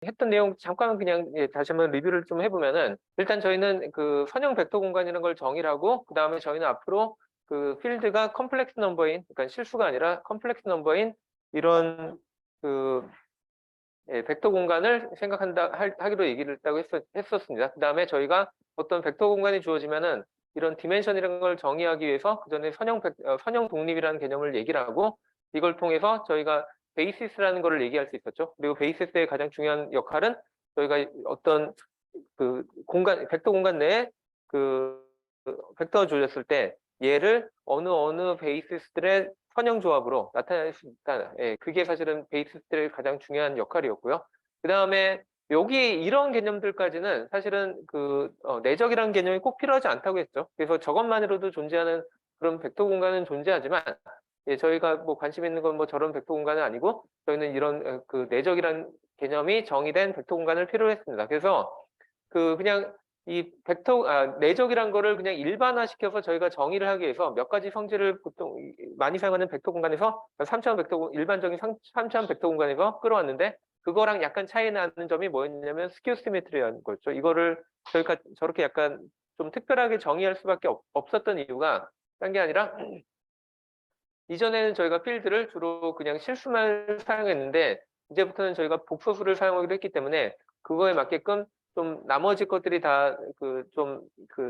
했던 내용 잠깐 그냥 다시 한번 리뷰를 좀 해보면은, 일단 저희는 그 선형 벡터 공간이라는 걸 정의를 하고, 그 다음에 저희는 앞으로 그 필드가 컴플렉스 넘버인, 그러니까 실수가 아니라 컴플렉스 넘버인 이런 그 벡터 공간을 하기로 얘기를 했다고 했었습니다. 그 다음에 저희가 어떤 벡터 공간이 주어지면은 이런 디멘션이라는 걸 정의하기 위해서 그 전에 선형 독립이라는 개념을 얘기를 하고, 이걸 통해서 저희가 베이시스라는 거를 얘기할 수 있었죠. 그리고 베이시스의 가장 중요한 역할은 저희가 어떤 그 벡터 공간 내에 그 벡터가 주어졌을 때 얘를 어느 베이시스들의 선형 조합으로 나타낼 수 있다. 그게 사실은 베이시스들의 가장 중요한 역할이었고요. 그 다음에 여기 이런 개념들까지는 사실은 내적이라는 개념이 꼭 필요하지 않다고 했죠. 그래서 저것만으로도 존재하는 그런 벡터 공간은 존재하지만, 저희가 뭐 관심 있는 건 뭐 저런 벡터 공간은 아니고, 저희는 이런 그 내적이라는 개념이 정의된 벡터 공간을 필요로 했습니다. 그래서 그냥 이 내적이란 거를 그냥 일반화시켜서 저희가 정의를 하기 위해서 몇 가지 성질을 보통 많이 사용하는 벡터 공간에서 일반적인 3차원 벡터 공간에서 끌어왔는데, 그거랑 약간 차이 나는 점이 뭐였냐면 스큐 시메트리라는 거였죠. 이거를 저희가 저렇게 약간 좀 특별하게 정의할 수밖에 없었던 이유가 딴 게 아니라, 이전에는 저희가 필드를 주로 그냥 실수만 사용했는데, 이제부터는 저희가 복소수를 사용하기로 했기 때문에 그거에 맞게끔 좀 나머지 것들이 다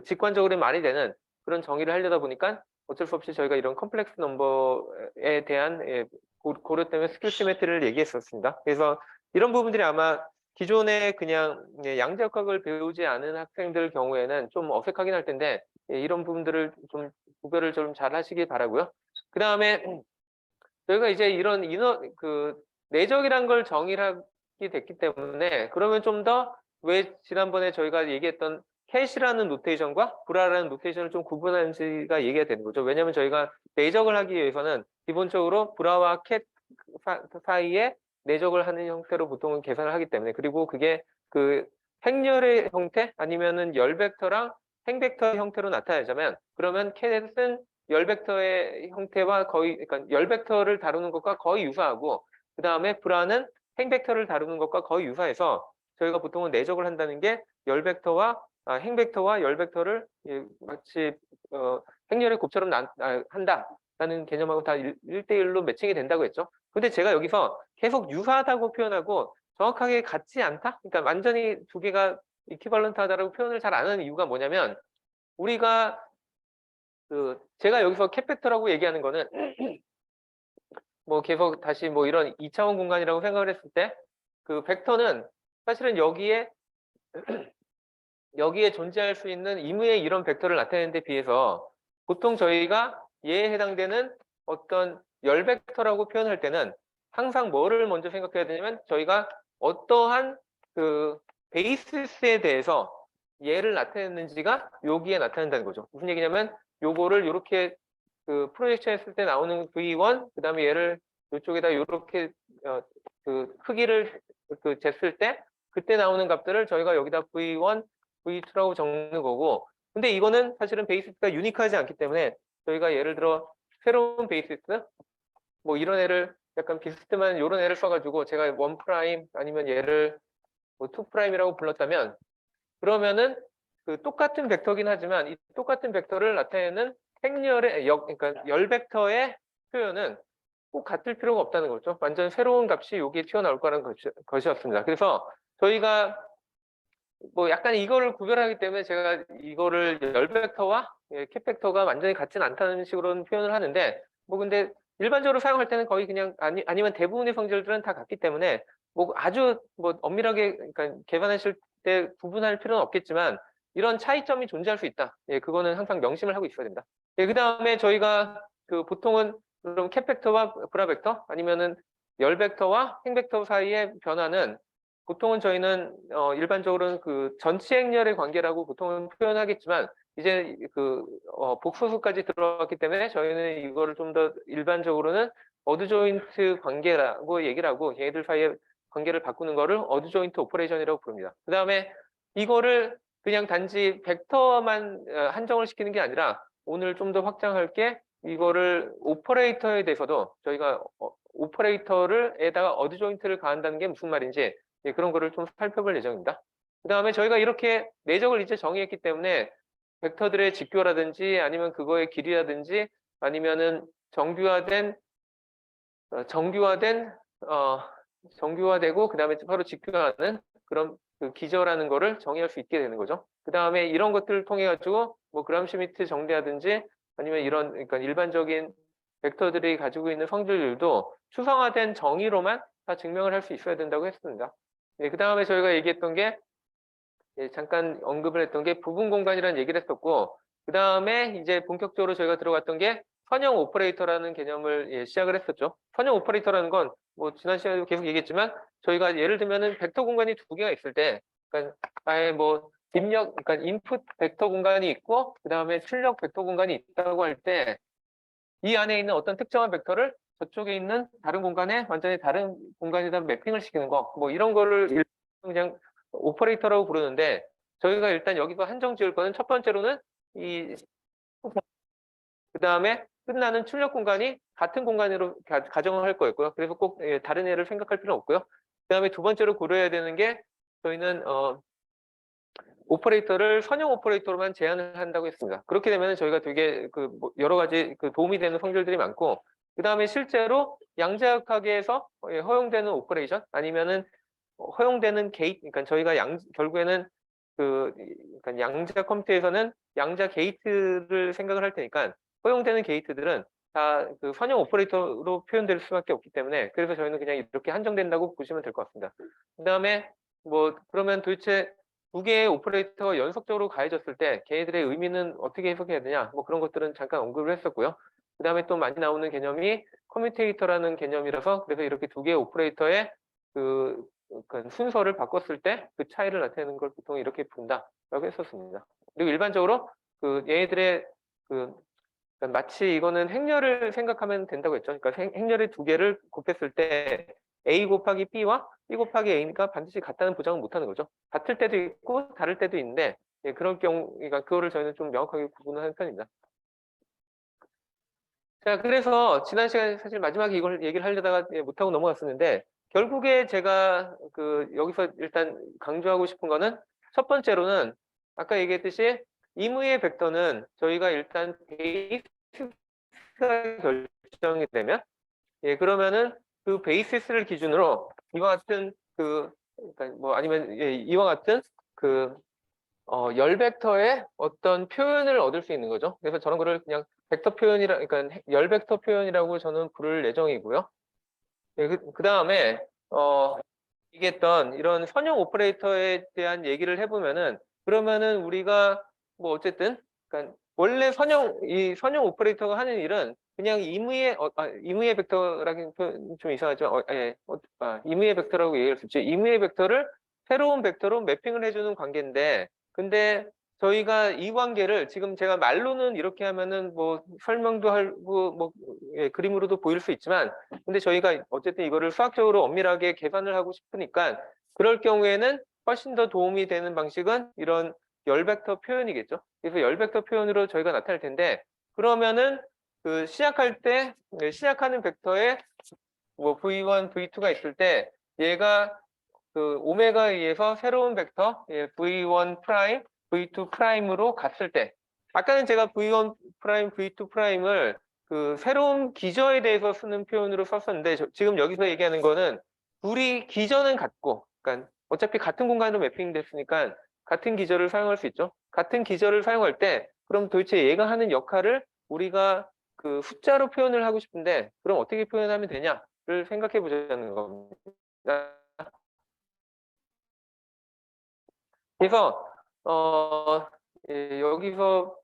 직관적으로 말이 되는 그런 정의를 하려다 보니까 어쩔 수 없이 저희가 이런 컴플렉스 넘버에 대한 고려 때문에 스큐 시메트리를 얘기했었습니다. 그래서 이런 부분들이 아마 기존에 그냥 양자역학을 배우지 않은 학생들 경우에는 좀 어색하긴 할 텐데, 이런 부분들을 좀 구별을 좀 잘 하시기 바라고요. 그 다음에 저희가 이제 이런 내적이란 걸 정의를 하게 됐기 때문에, 그러면 좀 더 왜 지난번에 저희가 얘기했던 캣이라는 노테이션과 브라라는 노테이션을 좀 구분하는지가 얘기가 되는 거죠. 왜냐하면 저희가 내적을 하기 위해서는 기본적으로 브라와 캣 사이에 내적을 하는 형태로 보통은 계산을 하기 때문에, 그리고 그게 행렬의 형태 아니면은 열 벡터랑 행 벡터 형태로 나타내자면, 그러면 캣은 열 벡터의 형태와 그러니까 열 벡터를 다루는 것과 거의 유사하고, 그 다음에 브라는 행 벡터를 다루는 것과 거의 유사해서 저희가 보통은 내적을 한다는 게 열 벡터와 행 벡터와 열 벡터를 마치 행렬의 곱처럼 한다라는 개념하고 다 1대1로 매칭이 된다고 했죠. 근데 제가 여기서 계속 유사하다고 표현하고 정확하게 같지 않다? 그러니까 완전히 두 개가 이퀴벌런트하다라고 표현을 잘 안 하는 이유가 뭐냐면, 우리가 제가 여기서 캣벡터라고 얘기하는 거는 뭐 계속 다시 뭐 이런 2차원 공간이라고 생각을 했을 때, 그 벡터는 사실은 여기에 존재할 수 있는 임의의 이런 벡터를 나타내는 데 비해서, 보통 저희가 얘에 해당되는 어떤 열 벡터라고 표현할 때는 항상 뭐를 먼저 생각해야 되냐면, 저희가 어떠한 베이시스에 대해서 얘를 나타냈는지가 여기에 나타낸다는 거죠. 무슨 얘기냐면, 요거를 이렇게 프로젝션 했을 때 나오는 V1, 그 다음에 얘를 이쪽에다 이렇게 크기를 쟀을 때 그때 나오는 값들을 저희가 여기다 V1, V2라고 적는 거고, 근데 이거는 사실은 베이시스가 유니크하지 않기 때문에 저희가 예를 들어 새로운 베이시스 뭐 이런 애를 약간 비슷한 이런 애를 써가지고 제가 1' 아니면 얘를 뭐 2'이라고 불렀다면, 그러면은 똑같은 벡터긴 하지만 이 똑같은 벡터를 나타내는 그러니까 열 벡터의 표현은 꼭 같을 필요가 없다는 거죠. 완전 새로운 값이 여기에 튀어나올 거라는 것이었습니다. 그래서 저희가 뭐 약간 이거를 구별하기 때문에 제가 이거를 열 벡터와 캣 벡터가 완전히 같지는 않다는 식으로는 표현을 하는데, 뭐 근데 일반적으로 사용할 때는 거의 그냥 아니면 대부분의 성질들은 다 같기 때문에 뭐 아주 뭐 엄밀하게 그러니까 계산하실 때 구분할 필요는 없겠지만 이런 차이점이 존재할 수 있다. 그거는 항상 명심을 하고 있어야 된다. 그 다음에 저희가 보통은 그럼 캣 벡터와 브라 벡터 아니면은 열 벡터와 행 벡터 사이의 변화는 보통은 저희는 일반적으로는 전치 행렬의 관계라고 보통은 표현하겠지만, 이제 복소수까지 들어갔기 때문에 저희는 이거를 좀 더 일반적으로는 어드조인트 관계라고 얘기를 하고, 얘들 사이의 관계를 바꾸는 거를 어드조인트 오퍼레이션이라고 부릅니다. 그 다음에 이거를 그냥 단지 벡터만 한정을 시키는 게 아니라, 오늘 좀 더 확장할 게 이거를 오퍼레이터에 대해서도 저희가 오퍼레이터에다가 어드조인트를 가한다는 게 무슨 말인지 예, 그런 거를 좀 살펴볼 예정입니다. 그 다음에 저희가 이렇게 내적을 이제 정의했기 때문에 벡터들의 직교라든지 아니면 그거의 길이라든지 아니면은 정규화된 정규화된 어, 정규화되고 그 다음에 서로 직교하는 그런 그 기저라는 거를 정의할 수 있게 되는 거죠. 그 다음에 이런 것들을 통해 가지고 뭐 그람슈미트 정대하든지 아니면 이런 그러니까 일반적인 벡터들이 가지고 있는 성질들도 추상화된 정의로만 다 증명을 할 수 있어야 된다고 했습니다. 네, 그 다음에 저희가 얘기했던 게 잠깐 언급을 했던 게 부분 공간이라는 얘기를 했었고 그 다음에 이제 본격적으로 저희가 들어갔던 게 선형 오퍼레이터라는 개념을 시작을 했었죠. 선형 오퍼레이터라는 건 뭐 지난 시간에도 계속 얘기했지만 저희가 예를 들면은 벡터 공간이 두 개가 있을 때 그러니까 아예 뭐 입력 그러니까 인풋 벡터 공간이 있고 그 다음에 출력 벡터 공간이 있다고 할 때 이 안에 있는 어떤 특정한 벡터를 저쪽에 있는 다른 공간에 완전히 다른 공간에다 매핑을 시키는 거 뭐 이런 거를 그냥 오퍼레이터라고 부르는데 저희가 일단 여기서 한정 지을 거는 첫 번째로는 이 그다음에 끝나는 출력 공간이 같은 공간으로 가정을 할 거였고요. 그래서 꼭 다른 애를 생각할 필요는 없고요. 그다음에 두 번째로 고려해야 되는 게 저희는 오퍼레이터를 선형 오퍼레이터로만 제한을 한다고 했습니다. 그렇게 되면 저희가 되게 뭐 여러 가지 도움이 되는 성질들이 많고 그다음에 실제로 양자역학에서 허용되는 오퍼레이션 아니면은 허용되는 게이트 그러니까 저희가 결국에는 그러니까 양자 컴퓨터에서는 양자 게이트를 생각을 할 테니까 허용되는 게이트들은 다 그 선형 오퍼레이터로 표현될 수밖에 없기 때문에 그래서 저희는 그냥 이렇게 한정된다고 보시면 될 것 같습니다. 그다음에 뭐 그러면 도대체 두 개의 오퍼레이터가 연속적으로 가해졌을 때 걔네들의 의미는 어떻게 해석해야 되냐 뭐 그런 것들은 잠깐 언급을 했었고요. 그다음에 또 많이 나오는 개념이 커뮤테이터라는 개념이라서 그래서 이렇게 두 개의 오퍼레이터의 그 순서를 바꿨을 때 그 차이를 나타내는 걸 보통 이렇게 부른다라고 했었습니다. 그리고 일반적으로 얘네들의 그러니까 마치 이거는 행렬을 생각하면 된다고 했죠. 그러니까 행렬의 두 개를 곱했을 때 A 곱하기 B와 B 곱하기 A가 반드시 같다는 보장은 못하는 거죠. 같을 때도 있고 다를 때도 있는데 그럴 경우 그러니까 그거를 저희는 좀 명확하게 구분을 하는 편입니다. 자, 그래서 지난 시간에 사실 마지막에 이걸 얘기를 하려다가 못하고 넘어갔었는데 결국에 제가 여기서 일단 강조하고 싶은 거는 첫 번째로는 아까 얘기했듯이 임의의 벡터는 저희가 일단 베이스가 결정이 되면 그러면은 그 베이시스를 기준으로 이와 같은 그러니까 뭐 아니면 이와 같은 열 벡터의 어떤 표현을 얻을 수 있는 거죠. 그래서 저는 그걸 그냥 벡터 표현이라, 그러니까 열 벡터 표현이라고 저는 부를 예정이고요. 그다음에 얘기했던 이런 선형 오퍼레이터에 대한 얘기를 해보면은 그러면은 우리가 뭐 어쨌든 그러니까 원래 이 선형 오퍼레이터가 하는 일은 그냥 임의의 벡터라긴 좀 이상하죠. 임의의 벡터라고 얘기할 수 있죠. 임의의 벡터를 새로운 벡터로 매핑을 해주는 관계인데 근데 저희가 이 관계를 지금 제가 말로는 이렇게 하면은 뭐 설명도 하고 뭐 그림으로도 보일 수 있지만 근데 저희가 어쨌든 이거를 수학적으로 엄밀하게 계산을 하고 싶으니까 그럴 경우에는 훨씬 더 도움이 되는 방식은 이런 열 벡터 표현이겠죠. 그래서 열 벡터 표현으로 저희가 나타낼 텐데 그러면은 시작할 때 시작하는 벡터에 뭐 V1, V2가 있을 때 얘가 오메가에 의해서 새로운 벡터 V1 프라임, V2 프라임으로 갔을 때 아까는 제가 V1 프라임, V2 프라임을 새로운 기저에 대해서 쓰는 표현으로 썼었는데 지금 여기서 얘기하는 거는 둘이 기저는 같고 그러니까 어차피 같은 공간으로 매핑됐으니까 같은 기저를 사용할 수 있죠. 같은 기저를 사용할 때 그럼 도대체 얘가 하는 역할을 우리가 숫자로 표현을 하고 싶은데 그럼 어떻게 표현하면 되냐를 생각해 보자는 겁니다. 그래서 여기서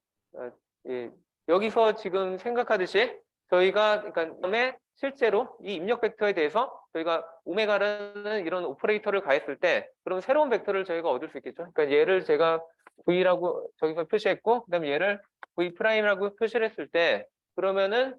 여기서 지금 생각하듯이 저희가 그러니까 그다음에 실제로 이 입력 벡터에 대해서 저희가 오메가라는 이런 오퍼레이터를 가했을 때 그럼 새로운 벡터를 저희가 얻을 수 있겠죠. 그러니까 얘를 제가 V라고 저기서 표시했고 그다음에 얘를 V 프라임이라고 표시를 했을 때 그러면은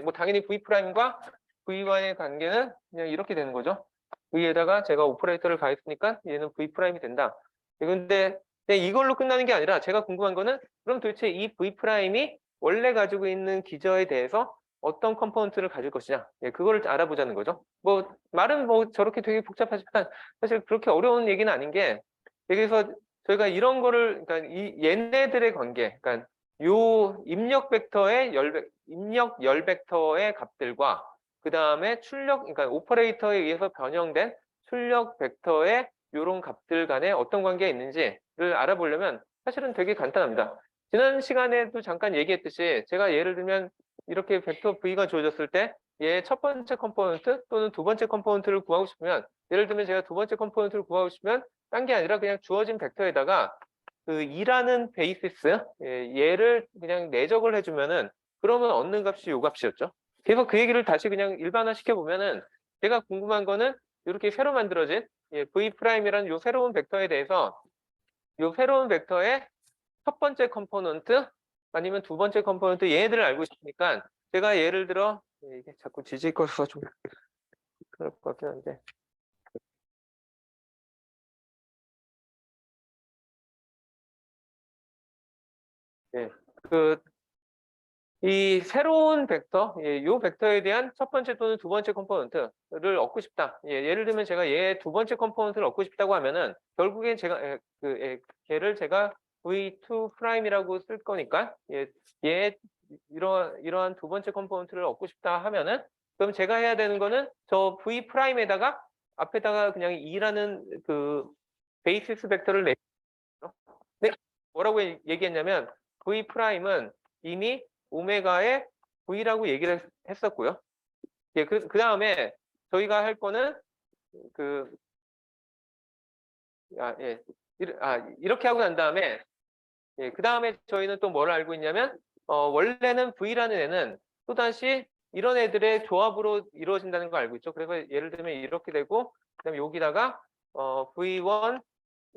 뭐 당연히 V 프라임과 V와의 관계는 그냥 이렇게 되는 거죠. V에다가 제가 오퍼레이터를 가했으니까 얘는 V 프라임이 된다. 근데 이걸로 끝나는 게 아니라 제가 궁금한 거는 그럼 도대체 이 V 프라임이 원래 가지고 있는 기저에 대해서 어떤 컴포넌트를 가질 것이냐. 예, 그거를 알아보자는 거죠. 뭐 말은 뭐 저렇게 되게 복잡하지만 사실 그렇게 어려운 얘기는 아닌 게, 여기서 저희가 이런 거를, 그러니까 이 얘네들의 관계, 그러니까 요 입력 열 벡터의 값들과 그 다음에 출력, 그러니까 오퍼레이터에 의해서 변형된 출력 벡터의 요런 값들 간에 어떤 관계가 있는지를 알아보려면 사실은 되게 간단합니다. 지난 시간에도 잠깐 얘기했듯이, 제가 예를 들면 이렇게 벡터 V가 주어졌을 때 얘의 첫 번째 컴포넌트 또는 두 번째 컴포넌트를 구하고 싶으면, 예를 들면 제가 두 번째 컴포넌트를 구하고 싶으면 딴 게 아니라 그냥 주어진 벡터에다가 그 2라는 베이시스, 얘를 그냥 내적을 해주면은 그러면 얻는 값이 요 값이었죠. 그래서 그 얘기를 다시 그냥 일반화 시켜보면은, 제가 궁금한 거는 이렇게 새로 만들어진 V'이라는 요 새로운 벡터에 대해서 요 새로운 벡터의 첫 번째 컴포넌트 아니면 두 번째 컴포넌트, 얘네들을 알고 싶으니까 제가 예를 들어, 이게 자꾸 지지거려서 좀 그럴 것 같긴 한데, 예, 이 새로운 벡터, 요 벡터에 대한 첫 번째 또는 두 번째 컴포넌트를 얻고 싶다. 예를 들면 제가 얘 두 번째 컴포넌트를 얻고 싶다고 하면은 결국엔 제가 걔를 제가 V2 프라임이라고 쓸 거니까, 얘 이러한 두 번째 컴포넌트를 얻고 싶다 하면은, 그럼 제가 해야 되는 거는 저 V 프라임에다가 앞에다가 그냥 2라는 그 베이시스 벡터를 내죠. 네, 뭐라고 얘기했냐면 V 프라임은 이미 오메가의 V라고 얘기를 했었고요. 예, 그 다음에 저희가 할 거는 그, 예, 이렇게 하고 난 다음에, 예, 그 다음에 저희는 또 뭘 알고 있냐면, 원래는 V라는 애는 또다시 이런 애들의 조합으로 이루어진다는 걸 알고 있죠. 그래서 예를 들면 이렇게 되고, 그다음에 여기다가 V1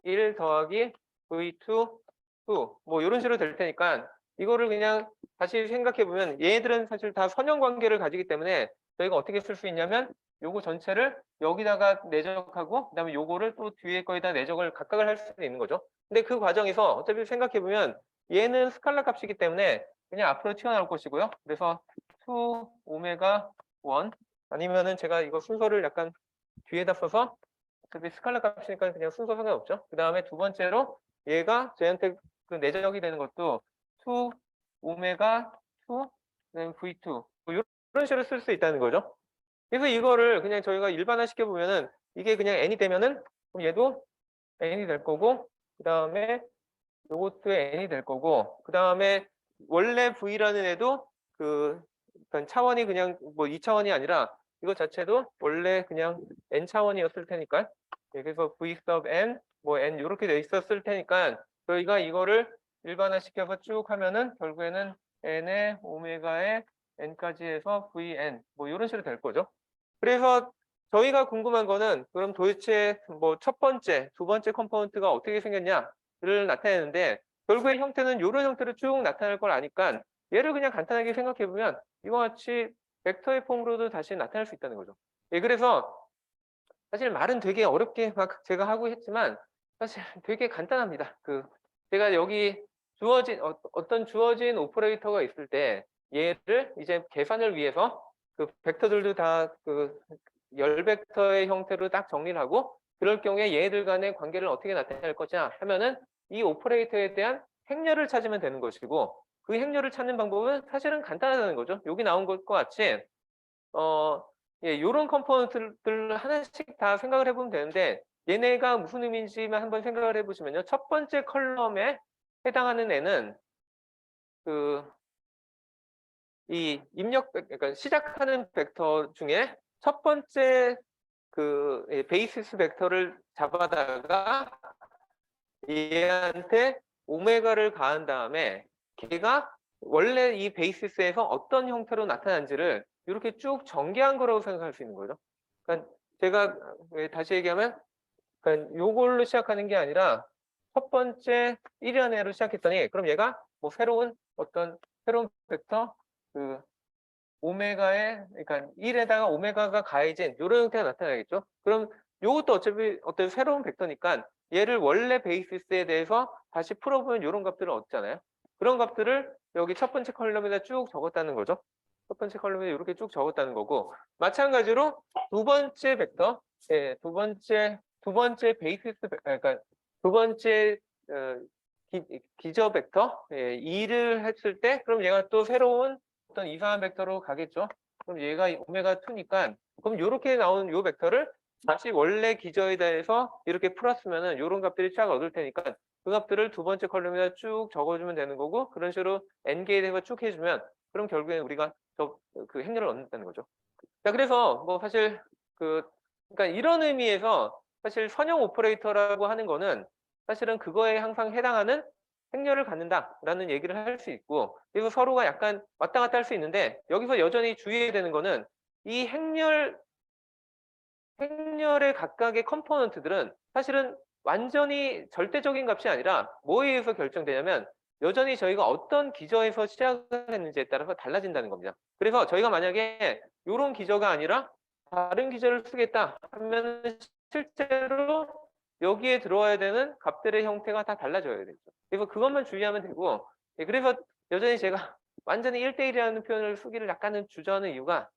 1 더하기 V2 2, 뭐 이런 식으로 될 테니까, 이거를 그냥 다시 생각해 보면 얘네들은 사실 다 선형 관계를 가지기 때문에 저희가 어떻게 쓸 수 있냐면, 요거 전체를 여기다가 내적하고 그다음에 요거를 또 뒤에 거에다 내적을 각각을 할 수 있는 거죠. 근데 그 과정에서 어차피 생각해 보면 얘는 스칼라 값이기 때문에 그냥 앞으로 튀어나올 것이고요. 그래서 2 오메가 1, 아니면은 제가 이거 순서를 약간 뒤에다 써서, 어차피 스칼라 값이니까 그냥 순서 상관없죠. 그 다음에 두 번째로 얘가 저한테 그 내적이 되는 것도 2 오메가 2, 그다음에 V2 뭐 이런 식으로 쓸 수 있다는 거죠. 그래서 이거를 그냥 저희가 일반화 시켜 보면은 이게 그냥 n이 되면은, 그럼 얘도 n이 될 거고, 그 다음에 요것도 n이 될 거고, 그 다음에 원래 V라는 애도 그러니까 차원이 그냥 뭐 2차원이 아니라 이거 자체도 원래 그냥 n 차원이었을 테니까, 그래서 V sub n 뭐 n 이렇게 돼 있었을 테니까 저희가 이거를 일반화 시켜서 쭉 하면은 결국에는 n의 오메가의 n까지 해서 vn 뭐 이런 식으로 될 거죠. 그래서 저희가 궁금한 거는, 그럼 도대체 뭐 첫 번째, 두 번째 컴포넌트가 어떻게 생겼냐를 나타내는데, 결국의 형태는 이런 형태로 쭉 나타날 걸 아니까 얘를 그냥 간단하게 생각해 보면 이와 같이 벡터의 폼으로도 다시 나타날 수 있다는 거죠. 예, 그래서 사실 말은 되게 어렵게 막 제가 하고 했지만 사실 되게 간단합니다. 제가 여기 어떤 주어진 오퍼레이터가 있을 때 얘를 이제 계산을 위해서 그 벡터들도 다 열 벡터의 형태로 딱 정리를 하고, 그럴 경우에 얘들 간의 관계를 어떻게 나타낼 것이냐 하면은 이 오퍼레이터에 대한 행렬을 찾으면 되는 것이고, 그 행렬을 찾는 방법은 사실은 간단하다는 거죠. 여기 나온 것과 같이 예, 요런 컴포넌트들 하나씩 다 생각을 해보면 되는데, 얘네가 무슨 의미인지만 한번 생각을 해보시면요. 첫 번째 컬럼에 해당하는 애는 이 그러니까 시작하는 벡터 중에 첫 번째 베이시스 벡터를 잡아다가 얘한테 오메가를 가한 다음에 걔가 원래 이 베이시스에서 어떤 형태로 나타난지를 이렇게 쭉 전개한 거라고 생각할 수 있는 거죠. 그러니까 제가 다시 얘기하면, 그러니까 요걸로 시작하는 게 아니라 첫 번째 1이라는 애로 시작했더니, 그럼 얘가 뭐 새로운 벡터 오메가에, 그러니까 1에다가 오메가가 가해진 이런 형태가 나타나겠죠. 그럼 이것도 어차피 어떤 새로운 벡터니까 얘를 원래 베이시스에 대해서 다시 풀어보면 이런 값들을 얻잖아요. 그런 값들을 여기 첫 번째 컬럼에다 쭉 적었다는 거죠. 첫 번째 컬럼에 이렇게 쭉 적었다는 거고, 마찬가지로 두 번째 벡터, 두 번째 베이시스, 그러니까 두 번째 기저 벡터 2를 했을 때, 그럼 얘가 또 새로운 어떤 이상한 벡터로 가겠죠. 그럼 얘가 오메가 2니까, 그럼 이렇게 나온 요 벡터를 다시 원래 기저에 대해서 이렇게 풀었으면은 이런 값들이 쫙 얻을 테니까 그 값들을 두 번째 컬럼에다 쭉 적어주면 되는 거고, 그런 식으로 n개에 대해서 쭉 해주면 그럼 결국엔 우리가 그 행렬을 얻는다는 거죠. 자, 그래서 뭐 사실 그러니까 이런 의미에서 사실 선형 오퍼레이터라고 하는 거는 사실은 그거에 항상 해당하는 행렬을 갖는다라는 얘기를 할 수 있고, 그래서 서로가 약간 왔다 갔다 할 수 있는데, 여기서 여전히 주의해야 되는 거는 이 행렬의 각각의 컴포넌트들은 사실은 완전히 절대적인 값이 아니라 뭐에 의해서 결정되냐면 여전히 저희가 어떤 기저에서 시작을 했는지에 따라서 달라진다는 겁니다. 그래서 저희가 만약에 이런 기저가 아니라 다른 기저를 쓰겠다 하면 실제로 여기에 들어와야 되는 값들의 형태가 다 달라져야 되죠. 그래서 그것만 주의하면 되고, 그래서 여전히 제가 완전히 1대1이라는 표현을 쓰기를 약간은 주저하는 이유가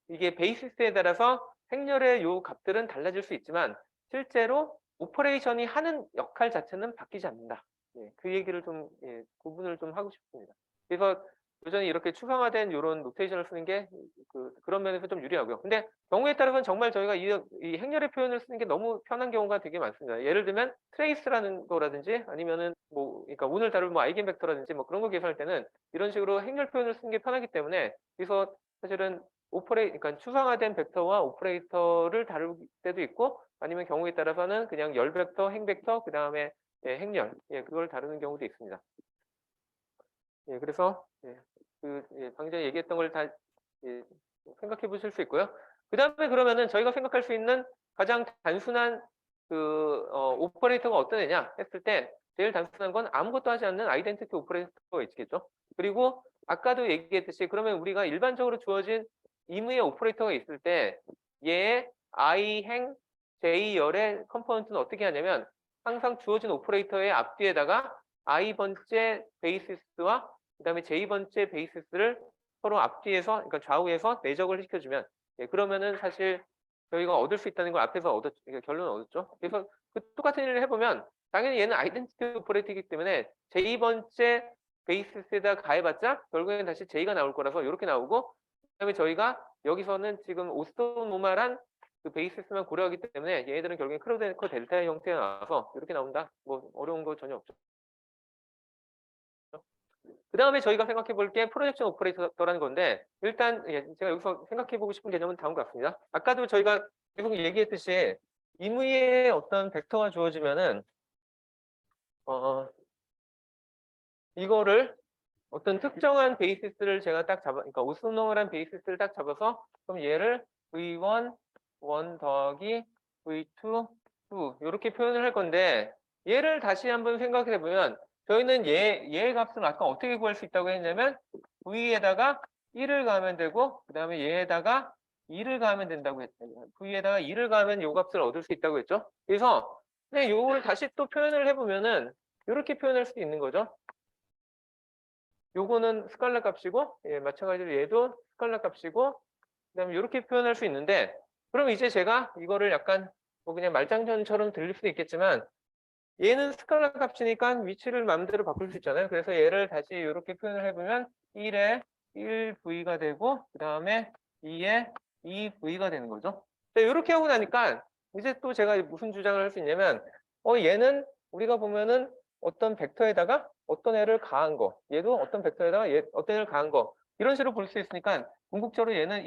이게 베이시스에 따라서 행렬의 요 값들은 달라질 수 있지만 실제로 오퍼레이션이 하는 역할 자체는 바뀌지 않는다. 그 얘기를 좀 구분을 좀 하고 싶습니다. 그래서 여전히 이렇게 추상화된 이런 노테이션을 쓰는 게 그런 면에서 좀 유리하고요. 근데 경우에 따라서는 정말 저희가 이 행렬의 표현을 쓰는 게 너무 편한 경우가 되게 많습니다. 예를 들면 트레이스라는 거라든지 아니면은 뭐 그러니까 오늘 다룰 뭐 아이겐 벡터라든지 뭐 그런 거 계산할 때는 이런 식으로 행렬 표현을 쓰는 게 편하기 때문에, 그래서 사실은 그러니까 추상화된 벡터와 오퍼레이터를 다룰 때도 있고, 아니면 경우에 따라서는 그냥 열 벡터, 행 벡터, 그 다음에 행렬, 그걸 다루는 경우도 있습니다. 그래서 방금 전에 얘기했던 걸 다 생각해 보실 수 있고요. 그 다음에 그러면은 저희가 생각할 수 있는 가장 단순한 오퍼레이터가 어떤 애냐 했을 때 제일 단순한 건 아무것도 하지 않는 아이덴티티 오퍼레이터가 있겠죠. 그리고 아까도 얘기했듯이 그러면 우리가 일반적으로 주어진 임의의 오퍼레이터가 있을 때 얘의 i 행 j 열의 컴포넌트는 어떻게 하냐면 항상 주어진 오퍼레이터의 앞뒤에다가 i 번째 베이시스와 그다음에 j 번째 베이시스를 서로 앞뒤에서, 그러니까 좌우에서 내적을 시켜주면 그러면은 사실 저희가 얻을 수 있다는 걸 앞에서 결론을 얻었죠. 그래서 그 똑같은 일을 해보면 당연히 얘는 아이덴티티 오퍼레이터이기 때문에 j 번째 베이시스에다 가해봤자 결국에는 다시 j가 나올 거라서 이렇게 나오고, 그다음에 저희가 여기서는 지금 오스토노말한 그 베이시스만 고려하기 때문에 얘네들은 결국엔 크로데네커 델타의 형태가 나와서 이렇게 나온다. 뭐 어려운 거 전혀 없죠. 그 다음에 저희가 생각해 볼 게 프로젝션 오퍼레이터라는 건데, 일단 제가 여기서 생각해 보고 싶은 개념은 다음과 같습니다. 아까도 저희가 계속 얘기했듯이 임의의 어떤 벡터가 주어지면은 이거를 어떤 특정한 베이시스를 제가 딱 그러니까 오스노멀한 베이시스를 딱 잡아서 그럼 얘를 V1 1 더하기 V2 2 이렇게 표현을 할 건데, 얘를 다시 한번 생각해 보면 저희는 얘의 값을 아까 어떻게 구할 수 있다고 했냐면 V에다가 1을 가하면 되고 그 다음에 얘에다가 2를 가하면 된다고 했잖아요. V에다가 2를 가하면 요 값을 얻을 수 있다고 했죠. 그래서 그냥 요거를 다시 또 표현을 해보면은 이렇게 표현할 수 있는 거죠. 요거는 스칼라 값이고 마찬가지로 얘도 스칼라 값이고 그다음에 이렇게 표현할 수 있는데, 그럼 이제 제가 이거를 약간 뭐 그냥 말장난처럼 들릴 수도 있겠지만 얘는 스칼라 값이니까 위치를 마음대로 바꿀 수 있잖아요. 그래서 얘를 다시 이렇게 표현을 해보면 1에 1V가 되고 그 다음에 2에 2V가 되는 거죠. 이렇게 하고 나니까 이제 또 제가 무슨 주장을 할 수 있냐면 얘는 우리가 보면은 어떤 벡터에다가 어떤 애를 가한 거, 얘도 어떤 벡터에다가 어떤 애를 가한 거, 이런 식으로 볼 수 있으니까 궁극적으로 얘는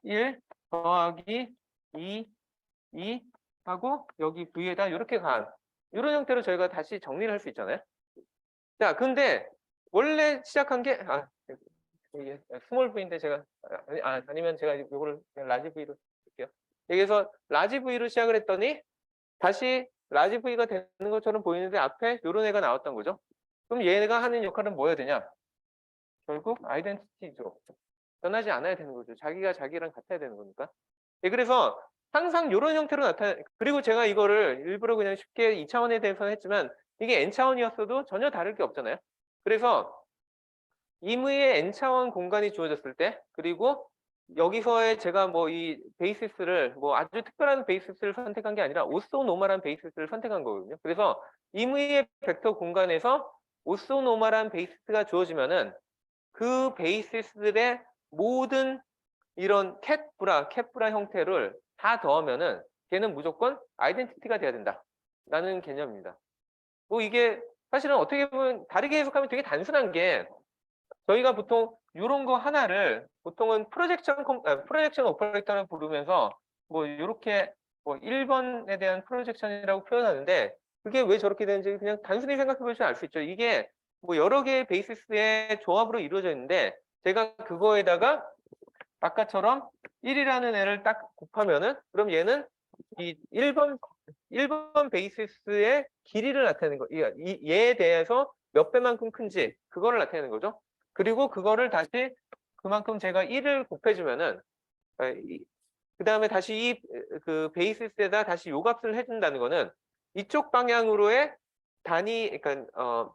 1 더하기 2 하고 여기 V에다 이렇게 가한 이런 형태로 저희가 다시 정리를 할 수 있잖아요. 자, 근데 원래 시작한 게 이게 스몰 V인데 제가 아니면 제가 이거를 라지 V로 할게요. 여기서 라지 V로 시작을 했더니 다시 라지 V가 되는 것처럼 보이는데 앞에 이런 애가 나왔던 거죠. 그럼 얘가 하는 역할은 뭐여야 되냐? 결국 아이덴티티죠. 변하지 않아야 되는 거죠. 자기가 자기랑 같아야 되는 거니까. 그래서 항상 이런 형태로 그리고 제가 이거를 일부러 그냥 쉽게 2차원에 대해서 했지만 이게 n차원이었어도 전혀 다를 게 없잖아요. 그래서 임의의 n차원 공간이 주어졌을 때, 그리고 여기서의 제가 뭐 이 베이시스를 뭐 아주 특별한 베이시스를 선택한 게 아니라 오소노멀한 베이시스를 선택한 거거든요. 그래서 임의의 벡터 공간에서 오소노멀한 베이시스가 주어지면은 그 베이시스들의 모든 이런 캣브라 형태를 다 더하면은 걔는 무조건 아이덴티티가 돼야 된다라는 개념입니다. 뭐 이게 사실은 어떻게 보면 다르게 해석하면 되게 단순한 게, 저희가 보통 이런 거 하나를 보통은 프로젝션 오퍼레이터를 부르면서 뭐 이렇게 뭐 1번에 대한 프로젝션이라고 표현하는데, 그게 왜 저렇게 되는지 그냥 단순히 생각해 보시면 알 수 있죠. 이게 뭐 여러 개의 베이시스의 조합으로 이루어져 있는데, 제가 그거에다가 아까처럼 1이라는 애를 딱 곱하면은, 그럼 얘는 이 1번 베이시스의 길이를 나타내는 거, 얘에 대해서 몇 배만큼 큰지 그거를 나타내는 거죠. 그리고 그거를 다시 그만큼 제가 1을 곱해주면은, 그 다음에 다시 이 그 베이시스에다 다시 요 값을 해준다는 거는 이쪽 방향으로의 그러니까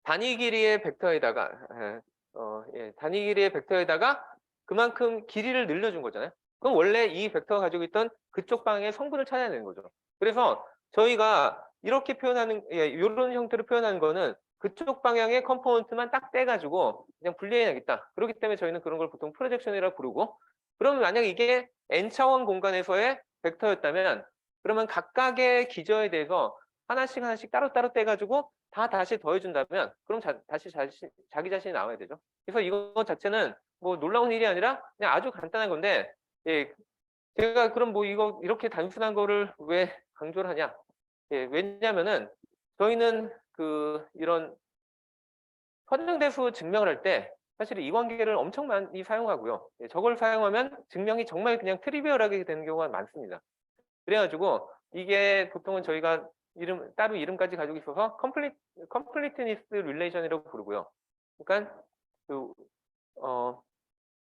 단위 길이의 벡터에다가 단위 길이의 벡터에다가 그만큼 길이를 늘려준 거잖아요. 그럼 원래 이 벡터가 가지고 있던 그쪽 방향의 성분을 찾아내는 거죠. 그래서 저희가 이렇게 표현하는, 이런 형태로 표현하는 거는 그쪽 방향의 컴포넌트만 딱 떼가지고 그냥 분리해야겠다. 그렇기 때문에 저희는 그런 걸 보통 프로젝션이라고 부르고, 그러면 만약 이게 n차원 공간에서의 벡터였다면, 그러면 각각의 기저에 대해서 하나씩 따로따로 떼가지고 다 다시 더해준다면, 그럼 자기 자신이 나와야 되죠. 그래서 이거 자체는 뭐 놀라운 일이 아니라 그냥 아주 간단한 건데, 예, 제가 그럼 뭐 이거 이렇게 단순한 거를 왜 강조를 하냐? 예, 왜냐면은 저희는 이런 선형대수 증명을 할 때 사실 이 관계를 엄청 많이 사용하고요. 예, 저걸 사용하면 증명이 정말 그냥 트리비얼하게 되는 경우가 많습니다. 그래가지고 이게 보통은 저희가 따로 이름까지 가지고 있어서 컴플리트니스 릴레이션이라고 부르고요. 그러니까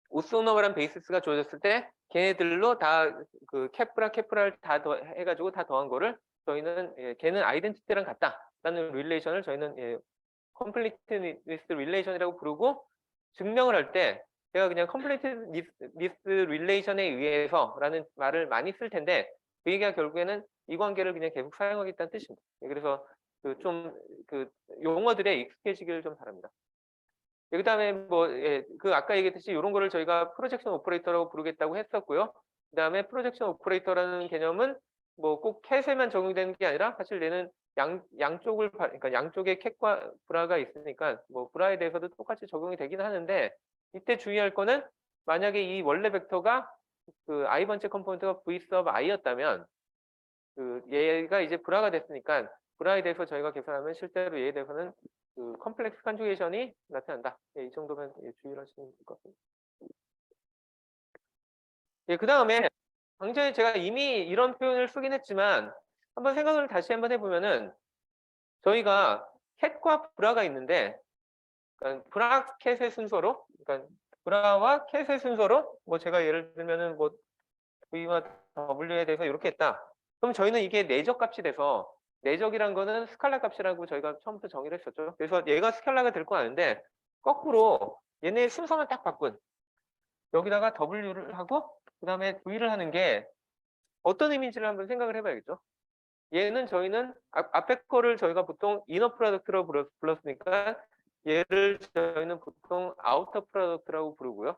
오소노멀한 베이시스가 주어졌을 때 걔네들로 다 케프라를 다 해가지고 다 더한 거를 저희는 걔는 아이덴티티랑 같다라는 릴레이션을 저희는 컴플리트니스 릴레이션이라고 부르고, 증명을 할 때 제가 그냥 컴플리트니스 릴레이션에 의해서라는 말을 많이 쓸 텐데, 그 얘기가 결국에는 이 관계를 그냥 계속 사용하겠다는 뜻입니다. 그래서 용어들에 익숙해지기를 좀 바랍니다. 그다음에 뭐 아까 얘기했듯이 이런 거를 저희가 프로젝션 오퍼레이터라고 부르겠다고 했었고요. 그다음에 프로젝션 오퍼레이터라는 개념은 뭐 꼭 캣에만 적용되는 게 아니라 사실 얘는 그러니까 양쪽에 캣과 브라가 있으니까 뭐 브라에 대해서도 똑같이 적용이 되긴 하는데, 이때 주의할 거는 만약에 이 원래 벡터가 i 번째 컴포넌트가 v sub i였다면 얘가 이제 브라가 됐으니까 브라에 대해서 저희가 계산하면 실제로 얘에 대해서는 컴플렉스 컨주게이션이 나타난다. 이 정도면 주의를 하시면 될 것 같습니다. 그 다음에 방전에 제가 이미 이런 표현을 쓰긴 했지만 한번 생각을 다시 한번 해보면은, 저희가 캣과 브라가 있는데, 그러니까 브라 캣의 순서로, 그러니까 브라와 캣의 순서로 뭐 제가 예를 들면은 뭐 V와 W에 대해서 이렇게 했다. 그럼 저희는 이게 내적 값이 돼서, 내적이란 거는 스칼라 값이라고 저희가 처음부터 정의를 했었죠. 그래서 얘가 스칼라가 될 거 아는데, 거꾸로 얘네 순서만 딱 바꾼, 여기다가 W를 하고 그 다음에 V를 하는 게 어떤 의미인지를 한번 생각을 해봐야겠죠. 얘는 저희는 앞에 거를 저희가 보통 이너 프로덕트라고 불렀으니까 얘를 저희는 보통 아우터 프로덕트라고 부르고요.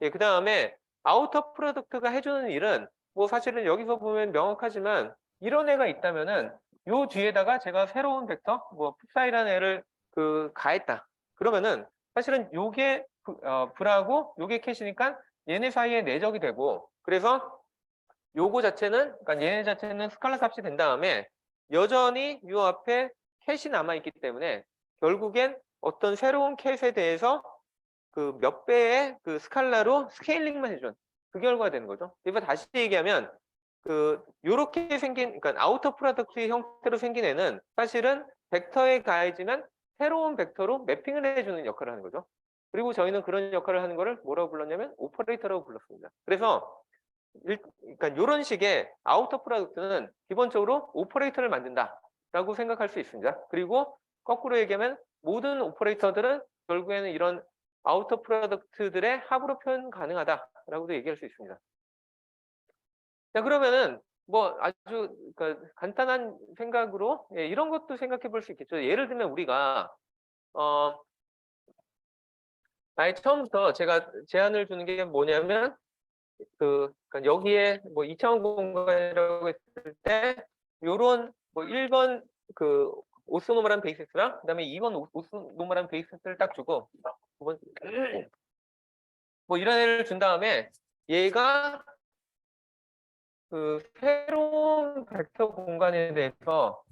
그 다음에 아우터 프로덕트가 해주는 일은 뭐 사실은 여기서 보면 명확하지만, 이런 애가 있다면은 요 뒤에다가 제가 새로운 벡터 뭐 풋사이라는 애를 가했다. 그러면은 사실은 요게 브라고 요게 캣이니까 얘네 사이에 내적이 되고, 그래서 요거 자체는, 그러니까 얘네 자체는 스칼라 값이 된 다음에 여전히 요 앞에 캣이 남아있기 때문에 결국엔 어떤 새로운 캣에 대해서 몇 배의 스칼라로 스케일링만 해준 그 결과가 되는 거죠. 그래서 다시 얘기하면 요렇게 생긴, 그러니까 아우터 프로덕트 형태로 생긴 애는 사실은 벡터에 가해지면 새로운 벡터로 매핑을 해주는 역할을 하는 거죠. 그리고 저희는 그런 역할을 하는 거를 뭐라고 불렀냐면 오퍼레이터라고 불렀습니다. 그래서 그러니까 이런 식의 아우터 프로덕트는 기본적으로 오퍼레이터를 만든다라고 생각할 수 있습니다. 그리고 거꾸로 얘기하면 모든 오퍼레이터들은 결국에는 이런 아우터 프로덕트들의 합으로 표현 가능하다라고도 얘기할 수 있습니다. 자, 그러면은 뭐 아주 그러니까 간단한 생각으로 이런 것도 생각해 볼 수 있겠죠. 예를 들면 우리가 아예 처음부터 제가 제안을 주는 게 뭐냐면 그러니까 여기에 뭐 2차원 공간이라고 했을 때 요런 뭐 1번 그 오스노멀한 베이시스랑 그다음에 2번 오스노멀한 베이시스를 딱 주고 9번 뭐 이런 애를 준 다음에 얘가 그 새로운 벡터 공간에 대해서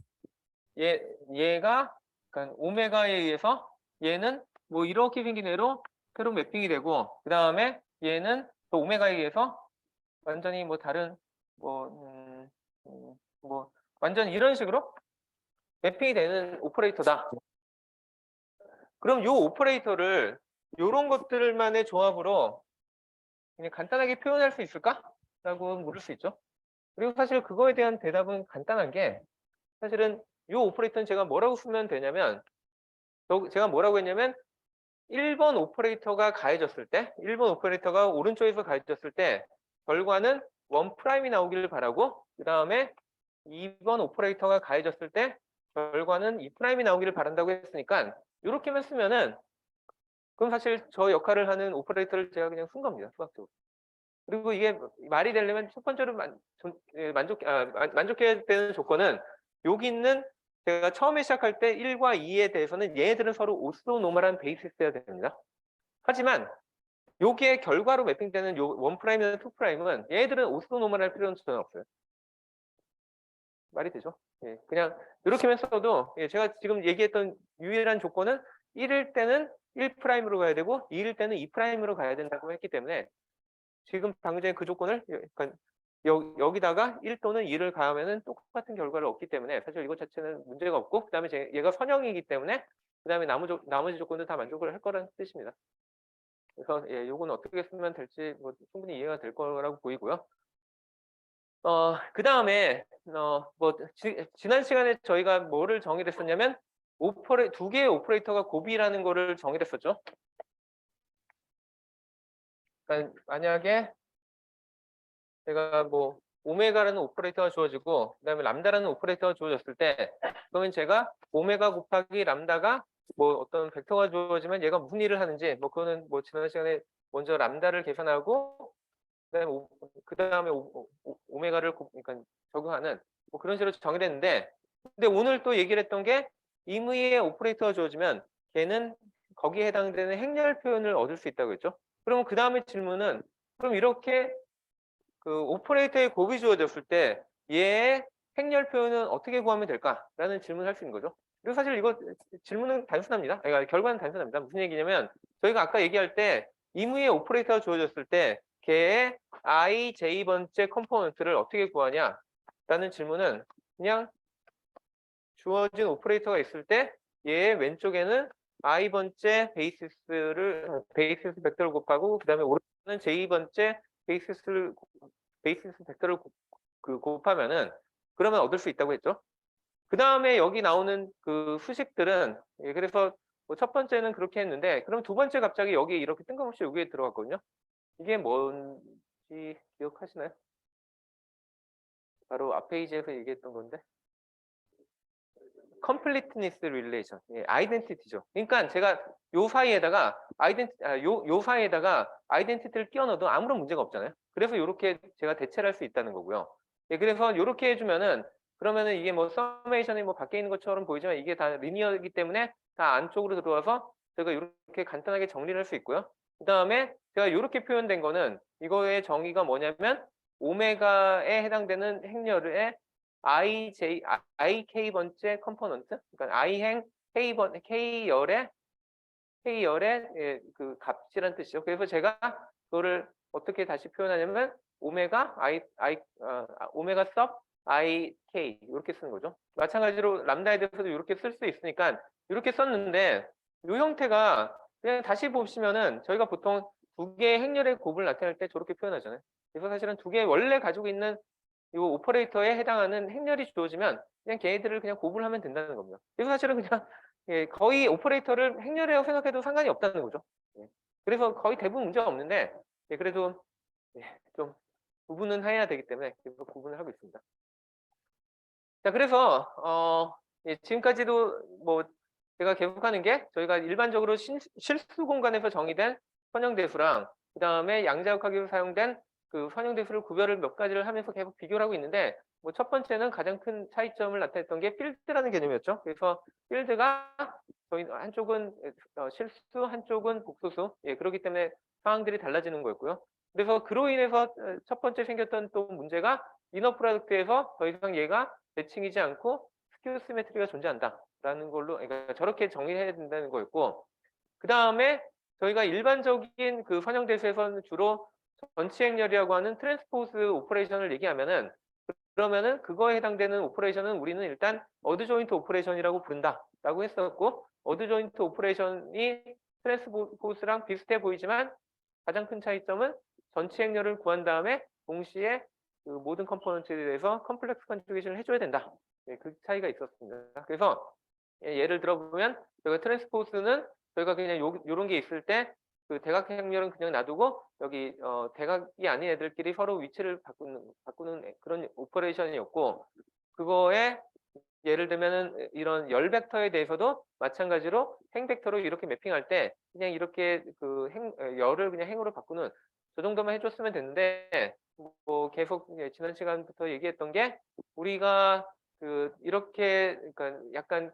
얘가 그러니까 오메가에 의해서 얘는 뭐 이렇게 생긴 애로 새로운 매핑이 되고 그다음에 얘는 또 오메가에 의해서 완전히 뭐 다른 뭐 완전 이런 식으로 매핑이 되는 오퍼레이터다. 그럼 요 오퍼레이터를 요런 것들만의 조합으로 그냥 간단하게 표현할 수 있을까? 라고 물을 수 있죠. 그리고 사실 그거에 대한 대답은 간단한 게 사실은 요 오퍼레이터는 제가 뭐라고 쓰면 되냐면 제가 뭐라고 했냐면 1번 오퍼레이터가 가해졌을 때 1번 오퍼레이터가 오른쪽에서 가해졌을 때 결과는 1'이 나오기를 바라고 그 다음에 2번 오퍼레이터가 가해졌을 때 결과는 2'이 나오기를 바란다고 했으니까 이렇게만 쓰면은 그럼 사실 저 역할을 하는 오퍼레이터를 제가 그냥 쓴 겁니다. 수학적으로. 그리고 이게 말이 되려면 첫 번째로 만족해야 되는 조건은 여기 있는 제가 처음에 시작할 때 1과 2에 대해서는 얘네들은 서로 오스노멀한 베이시스여야 됩니다. 하지만 여기에 결과로 매핑되는 요 1'이나 2'은 얘네들은 오스노멀할 필요는 전혀 없어요. 말이 되죠? 예, 그냥 이렇게만 써도 제가 지금 얘기했던 유일한 조건은 1일 때는 1'으로 가야 되고 2일 때는 2'으로 가야 된다고 했기 때문에 지금 방금 전에 그 조건을 그러니까 여기다가 1 또는 2를 가하면은 똑같은 결과를 얻기 때문에 사실 이것 자체는 문제가 없고 그다음에 얘가 선형이기 때문에 그다음에 나머지 조건도 다 만족을 할 거라는 뜻입니다. 그래서 요거는 어떻게 쓰면 될지 뭐 충분히 이해가 될 거라고 보이고요. 그다음에 뭐 지난 시간에 저희가 뭐를 정의를 했었냐면 두 개의 오퍼레이터가 곱이라는 거를 정의를 했었죠. 그러니까 만약에 제가 뭐 오메가라는 오퍼레이터가 주어지고 그다음에 람다라는 오퍼레이터가 주어졌을 때 그러면 제가 오메가 곱하기 람다가 뭐 어떤 벡터가 주어지면 얘가 무슨 일을 하는지 뭐 그거는 뭐 지난 시간에 먼저 람다를 계산하고 그다음에 오메가를 그러니까 적용하는 뭐 그런 식으로 정의를 했는데 근데 오늘 또 얘기를 했던 게 임의의 오퍼레이터가 주어지면 걔는 거기에 해당되는 행렬 표현을 얻을 수 있다고 했죠. 그러면 그 다음에 질문은 그럼 이렇게 그 오퍼레이터의 곱이 주어졌을 때 얘의 행렬 표현은 어떻게 구하면 될까라는 질문을 할 수 있는 거죠. 그리고 사실 이거 질문은 단순합니다. 그러니까 결과는 단순합니다. 무슨 얘기냐면 저희가 아까 얘기할 때 임의의 오퍼레이터가 주어졌을 때 걔의 i, j번째 컴포넌트를 어떻게 구하냐라는 질문은 그냥 주어진 오퍼레이터가 있을 때 얘의 왼쪽에는 i번째 베이시스 벡터를 곱하고 그다음에 오른쪽에는 j번째 베이시스 벡터를 곱하면은 그러면 얻을 수 있다고 했죠. 그 다음에 여기 나오는 그 수식들은 그래서 뭐첫 번째는 그렇게 했는데 그럼 두 번째 갑자기 여기 이렇게 뜬금없이 여기에 들어갔거든요. 이게 뭔지 기억하시나요? 바로 앞 페이지에서 얘기했던 건데 completeness relation, 아이덴티티죠. 그러니까 제가 요 사이에다가 요 사이에다가 아이덴티티를 끼워 넣어도 아무런 문제가 없잖아요. 그래서 이렇게 제가 대체를 할 수 있다는 거고요. 그래서 이렇게 해주면은 그러면은 이게 뭐 서메이션이 뭐 밖에 있는 것처럼 보이지만 이게 다 리니어이기 때문에 다 안쪽으로 들어와서 제가 이렇게 간단하게 정리를 할 수 있고요. 그 다음에 제가 이렇게 표현된 거는 이거의 정의가 뭐냐면 오메가에 해당되는 행렬의 IK 번째 컴포넌트, 그러니까 I행 K열의 그 값이란 뜻이죠. 그래서 제가 그거를 어떻게 다시 표현하냐면 오메가 오메가 섭 IK 이렇게 쓰는 거죠. 마찬가지로 람다에 대해서도 이렇게 쓸 수 있으니까 이렇게 썼는데 이 형태가 그냥 다시 보시면은 저희가 보통 두 개의 행렬의 곱을 나타낼 때 저렇게 표현하잖아요. 그래서 사실은 두 개 원래 가지고 있는 이 오퍼레이터에 해당하는 행렬이 주어지면 그냥 걔네들을 그냥 곱을 하면 된다는 겁니다. 그래서 사실은 그냥 예, 거의 오퍼레이터를 행렬이라고 생각해도 상관이 없다는 거죠. 예. 그래서 거의 대부분 문제가 없는데, 예, 그래도 예, 좀 구분은 해야 되기 때문에 계속 구분을 하고 있습니다. 자, 그래서 예, 지금까지도 뭐 제가 계속하는 게 저희가 일반적으로 실수 공간에서 정의된 선형대수랑 그다음에 양자역학으로 사용된 그 선형대수를 구별을 몇 가지를 하면서 계속 비교를 하고 있는데, 뭐 첫 번째는 가장 큰 차이점을 나타냈던 게 필드라는 개념이었죠. 그래서 필드가 저희 한쪽은 실수, 한쪽은 복소수, 예, 그렇기 때문에 상황들이 달라지는 거였고요. 그래서 그로 인해서 첫 번째 생겼던 또 문제가 이너 프로덕트에서 더 이상 얘가 대칭이지 않고 스퀘어 시메트리가 존재한다라는 걸로, 그러니까 저렇게 정리해야 된다는 거였고, 그 다음에 저희가 일반적인 그 선형대수에서는 주로 전치 행렬이라고 하는 트랜스포즈 오퍼레이션을 얘기하면은, 그러면은 그거에 해당되는 오퍼레이션은 우리는 일단 어드 조인트 오퍼레이션이라고 부른다라고 했었고, 어드 조인트 오퍼레이션이 트랜스포즈랑 비슷해 보이지만 가장 큰 차이점은 전치 행렬을 구한 다음에 동시에 그 모든 컴포넌트에 대해서 컴플렉스 컨주게이션을 해줘야 된다. 예, 그 차이가 있었습니다. 그래서 예, 예를 들어보면 저희가 트랜스포즈는 저희가 그냥 요런 게 있을 때 그 대각 행렬은 그냥 놔두고 여기 대각이 아닌 애들끼리 서로 위치를 바꾸는 그런 오퍼레이션이었고, 그거에 예를 들면은 이런 열 벡터에 대해서도 마찬가지로 행 벡터로 이렇게 매핑할 때 그냥 이렇게 그 열을 그냥 행으로 바꾸는 저 정도만 해줬으면 됐는데, 뭐 계속 지난 시간부터 얘기했던 게 우리가 그 이렇게 그러니까 약간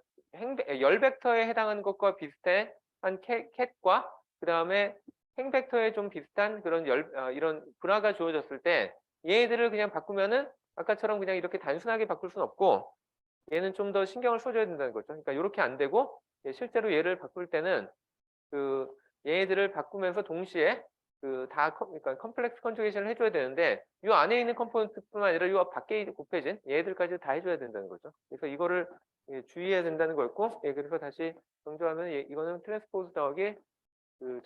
열 벡터에 해당하는 것과 비슷해 한 캣과 그 다음에 행 벡터에 좀 비슷한 그런 이런 분화가 주어졌을 때 얘네들을 그냥 바꾸면은 아까처럼 그냥 이렇게 단순하게 바꿀 수는 없고, 얘는 좀 더 신경을 써줘야 된다는 거죠. 그러니까 이렇게 안 되고 실제로 얘를 바꿀 때는 그 얘네들을 바꾸면서 동시에 그 그러니까 컴플렉스 컨주게이션을 해줘야 되는데, 이 안에 있는 컴포넌트뿐만 아니라 이 밖에 곱해진 얘들까지 다 해줘야 된다는 거죠. 그래서 이거를 주의해야 된다는 거였고, 예, 그래서 다시 강조하면 이거는 트랜스포즈 더하기 그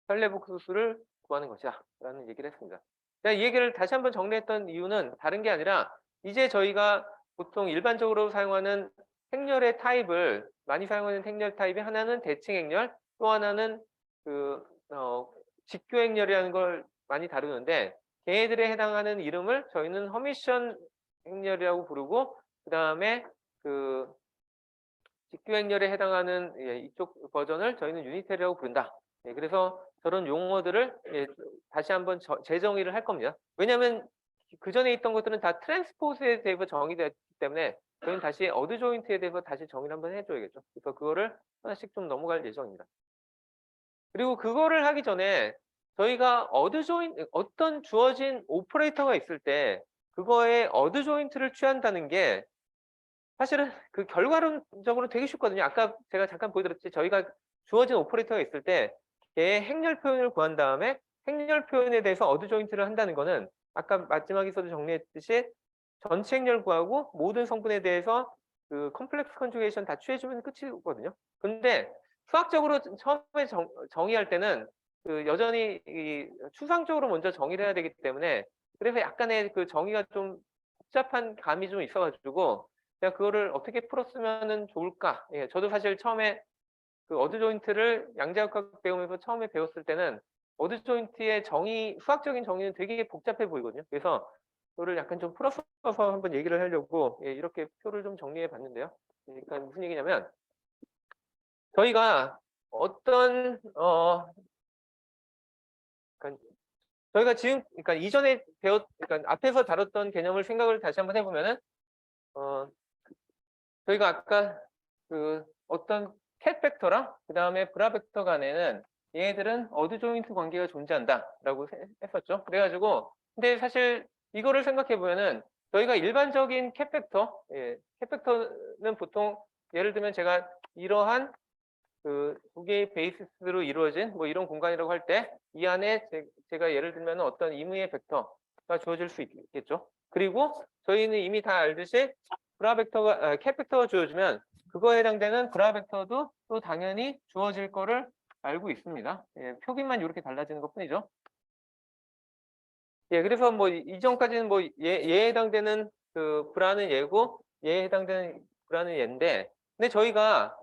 혈내복 수를 구하는 것이다라는 얘기를 했습니다. 이 얘기를 다시 한번 정리했던 이유는 다른 게 아니라, 이제 저희가 보통 일반적으로 사용하는 행렬의 타입을 많이 사용하는 행렬 타입이 하나는 대칭 행렬, 또 하나는 그 직교 행렬이라는 걸 많이 다루는데, 걔네들에 해당하는 이름을 저희는 허미션 행렬이라고 부르고, 그 다음에 그 직교 행렬에 해당하는 이쪽 버전을 저희는 유니테리라고 부른다. 예, 그래서 저런 용어들을 다시 한번 재정의를 할 겁니다. 왜냐하면 그 전에 있던 것들은 다 트랜스포즈에 대해서 정의됐기 때문에 저희는 다시 어드 조인트에 대해서 다시 정의를 한번 해줘야겠죠. 그래서 그거를 하나씩 좀 넘어갈 예정입니다. 그리고 그거를 하기 전에 저희가 어드 조인트, 어떤 주어진 오퍼레이터가 있을 때 그거에 어드 조인트를 취한다는 게 사실은 그 결과론적으로 되게 쉽거든요. 아까 제가 잠깐 보여드렸지, 저희가 주어진 오퍼레이터가 있을 때 걔의 행렬 표현을 구한 다음에 행렬 표현에 대해서 어드 조인트를 한다는 거는 아까 마지막에서도 정리했듯이 전체 행렬 구하고 모든 성분에 대해서 그 컴플렉스 컨주게이션 다 취해주면 끝이거든요. 근데 수학적으로 처음에 정의할 때는 그 여전히 이 추상적으로 먼저 정의를 해야 되기 때문에, 그래서 약간의 그 정의가 좀 복잡한 감이 좀 있어가지고 제가 그거를 어떻게 풀었으면 좋을까? 예, 저도 사실 처음에 그 어드 조인트를 양자역학 배우면서 처음에 배웠을 때는 어드 조인트의 수학적인 정의는 되게 복잡해 보이거든요. 그래서 그거를 약간 좀 풀어서 한번 얘기를 하려고 이렇게 표를 좀 정리해 봤는데요. 그러니까 무슨 얘기냐면, 저희가 어떤 그러니까 저희가 지금 그러니까 이전에 그러니까 앞에서 다뤘던 개념을 생각을 다시 한번 해보면은 저희가 아까 그 어떤 캣 벡터랑 그 다음에 브라 벡터 간에는 얘네들은 어드 조인트 관계가 존재한다라고 했었죠. 그래가지고 근데 사실 이거를 생각해 보면은 저희가 일반적인 캣 벡터, 캣 벡터는 보통 예를 들면 제가 이러한 그 두 개의 베이시스로 이루어진 뭐 이런 공간이라고 할 때 이 안에 제가 예를 들면 어떤 임의의 벡터가 주어질 수 있겠죠. 그리고 저희는 이미 다 알듯이 캣 벡터가 주어지면 그거에 해당되는 브라 벡터도 또 당연히 주어질 거를 알고 있습니다. 예, 표기만 이렇게 달라지는 것 뿐이죠. 예, 그래서 뭐 이전까지는 뭐 얘에 해당되는 그 브라는 얘고 얘에 해당되는 브라는 얘인데, 근데 저희가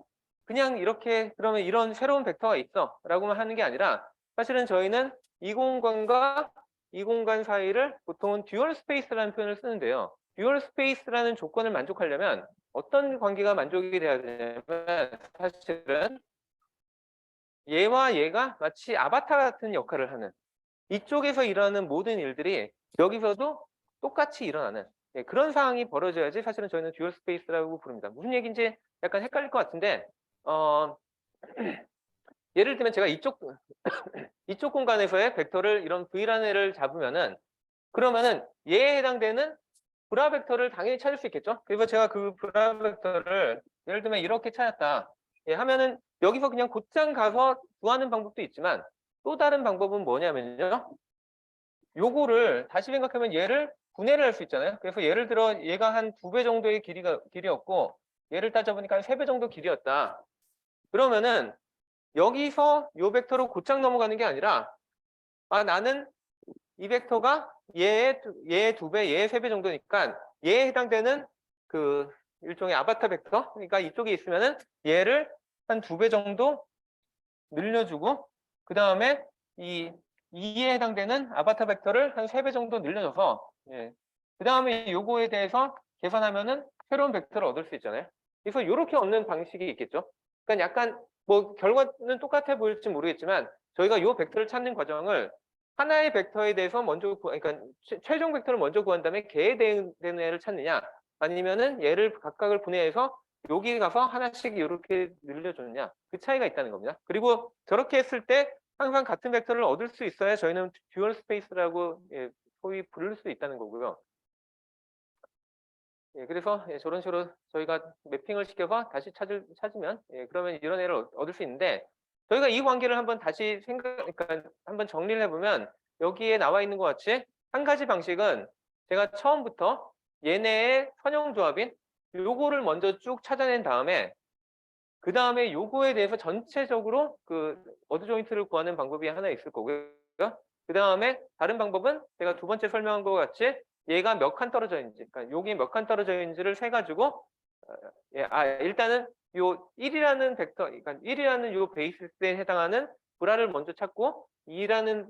그냥 이렇게 그러면 이런 새로운 벡터가 있어 라고만 하는 게 아니라 사실은 저희는 이 공간과 이 공간 사이를 보통은 듀얼 스페이스라는 표현을 쓰는데요. 듀얼 스페이스라는 조건을 만족하려면 어떤 관계가 만족이 돼야 되냐면 사실은 얘와 얘가 마치 아바타 같은 역할을 하는, 이쪽에서 일어나는 모든 일들이 여기서도 똑같이 일어나는, 예, 그런 상황이 벌어져야지 사실은 저희는 듀얼 스페이스라고 부릅니다. 무슨 얘기인지 약간 헷갈릴 것 같은데 예를 들면 제가 이쪽 이쪽 공간에서의 벡터를 이런 V라는 애를 잡으면은 그러면은 얘에 해당되는 브라 벡터를 당연히 찾을 수 있겠죠. 그래서 제가 그 브라 벡터를 예를 들면 이렇게 찾았다, 예, 하면은 여기서 그냥 곧장 가서 구하는 방법도 있지만 또 다른 방법은 뭐냐면요, 요거를 다시 생각하면 얘를 분해를 할 수 있잖아요. 그래서 예를 들어 얘가 한 2배 정도의 길이였고 얘를 따져보니까 한 3배 정도 길이였다. 그러면은 여기서 요 벡터로 곧장 넘어가는 게 아니라 나는 이 벡터가 얘의 2배, 얘의 3배 정도니까 얘에 해당되는 그 일종의 아바타 벡터, 그러니까 이쪽에 있으면은 얘를 한 2배 정도 늘려주고 그 다음에 이 2에 해당되는 아바타 벡터를 한 3배 정도 늘려줘서, 예, 그 다음에 요거에 대해서 계산하면은 새로운 벡터를 얻을 수 있잖아요. 그래서 이렇게 얻는 방식이 있겠죠. 그러니까 약간 뭐 결과는 똑같아 보일지 모르겠지만 저희가 요 벡터를 찾는 과정을 하나의 벡터에 대해서 먼저 그러니까 최종 벡터를 먼저 구한 다음에 걔에 되는 애를 찾느냐, 아니면은 얘를 각각을 분해해서 여기 가서 하나씩 이렇게 늘려줬냐, 그 차이가 있다는 겁니다. 그리고 저렇게 했을 때 항상 같은 벡터를 얻을 수 있어야 저희는 듀얼 스페이스라고, 예, 소위 부를 수 있다는 거고요. 예, 그래서 예, 저런 식으로 저희가 매핑을 시켜서 다시 찾으면, 예, 그러면 이런 애를 얻을 수 있는데 저희가 이 관계를 한번 다시 그러니까 한번 정리를 해보면 여기에 나와 있는 것 같이 한 가지 방식은 제가 처음부터 얘네의 선형조합인 요거를 먼저 쭉 찾아낸 다음에 그 다음에 요거에 대해서 전체적으로 그 어드 조인트를 구하는 방법이 하나 있을 거고요. 그 다음에 다른 방법은 제가 두 번째 설명한 것 같이 얘가 몇 칸 떨어져 있는지, 그러니까 여기 몇 칸 떨어져 있는지를 세 가지고, 예, 일단은 요 1이라는 벡터, 그러니까 1이라는 요 베이시스에 해당하는 브라를 먼저 찾고 2라는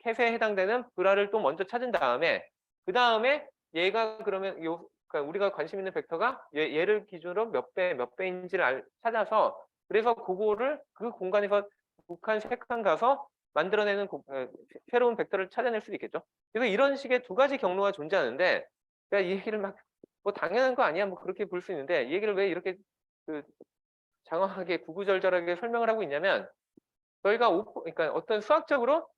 캣에 해당되는 브라를 또 먼저 찾은 다음에 그 다음에 얘가 그러면 요 그러니까 우리가 관심 있는 벡터가 얘를 기준으로 몇 배인지를 찾아서 그래서 그거를 그 공간에서 두 칸, 세 칸 가서 만들어내는 새로운 벡터를 찾아낼 수도 있겠죠. 그래서 이런 식의 두 가지 경로가 존재하는데 제가 이 얘기를 막 뭐 당연한 거 아니야 뭐 그렇게 볼 수 있는데 이 얘기를 왜 이렇게 그 장황하게 구구절절하게 설명을 하고 있냐면 저희가 그러니까 어떤 수학적으로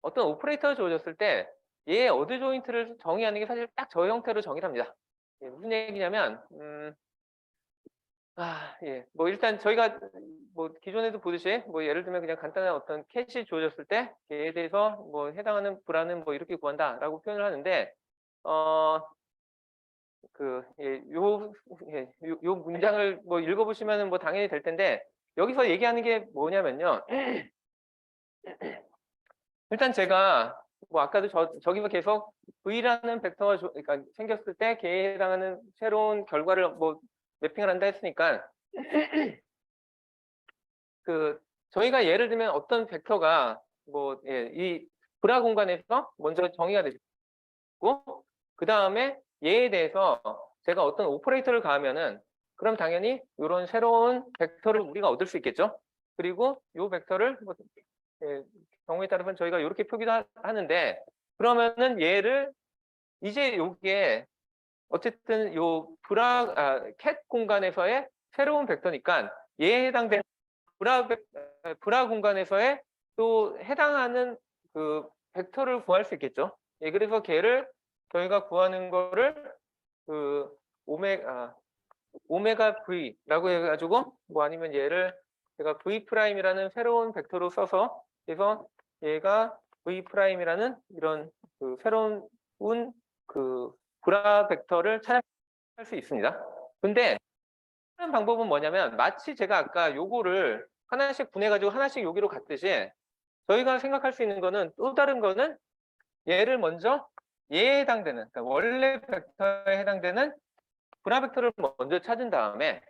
어떤 오퍼레이터가 주어졌을 때 얘의 어드 조인트를 정의하는 게 사실 딱 저 형태로 정의를 합니다. 예, 무슨 얘기냐면 예. 뭐 일단 저희가 뭐 기존에도 보듯이 뭐 예를 들면 그냥 간단한 어떤 캣이 주어졌을 때 얘에 대해서 뭐 해당하는 브라는 뭐 이렇게 구한다라고 표현을 하는데 요 문장을 뭐 읽어보시면은 뭐 당연히 될 텐데 여기서 얘기하는 게 뭐냐면요. 일단 제가 뭐 아까도 저기서 계속 V라는 벡터가 그러니까 생겼을 때 걔에 해당하는 새로운 결과를 뭐 매핑을 한다 했으니까 저희가 예를 들면 어떤 벡터가 뭐 이 브라 공간에서 먼저 정의가 되고 그 다음에 얘에 대해서 제가 어떤 오퍼레이터를 가하면은 그럼 당연히 이런 새로운 벡터를 우리가 얻을 수 있겠죠. 그리고 이 벡터를 뭐 경우에 따라서는 저희가 이렇게 표기도 하는데 그러면은 얘를 이제 요게 어쨌든 요 캣 공간에서의 새로운 벡터니까 얘에 해당되는 브라 공간에서의 또 해당하는 그 벡터를 구할 수 있겠죠. 예, 그래서 걔를 저희가 구하는 거를 그 오메가 V라고 해가지고 뭐 아니면 얘를 제가 V 프라임이라는 새로운 벡터로 써서 그래서 얘가 V 프라임이라는 이런 그 새로운 그 브라 벡터를 찾을 수 있습니다. 근데 다른 방법은 뭐냐면 마치 제가 아까 요거를 하나씩 분해가지고 하나씩 여기로 갔듯이 저희가 생각할 수 있는 거는 또 다른 거는 얘를 먼저 얘에 해당되는 그러니까 원래 벡터에 해당되는 분화 벡터를 먼저 찾은 다음에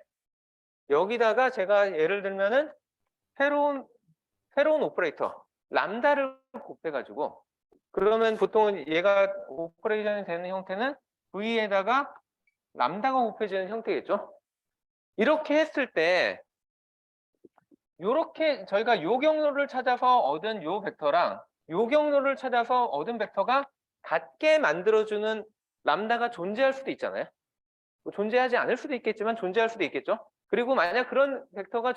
여기다가 제가 예를 들면은 새로운 오퍼레이터 람다를 곱해가지고 그러면 보통은 얘가 오퍼레이션이 되는 형태는 V에다가 람다가 곱해지는 형태겠죠. 이렇게 했을 때 요렇게 저희가 요 경로를 찾아서 얻은 요 벡터랑 요 경로를 찾아서 얻은 벡터가 같게 만들어주는 람다가 존재할 수도 있잖아요. 뭐 존재하지 않을 수도 있겠지만 존재할 수도 있겠죠. 그리고 만약 그런 벡터가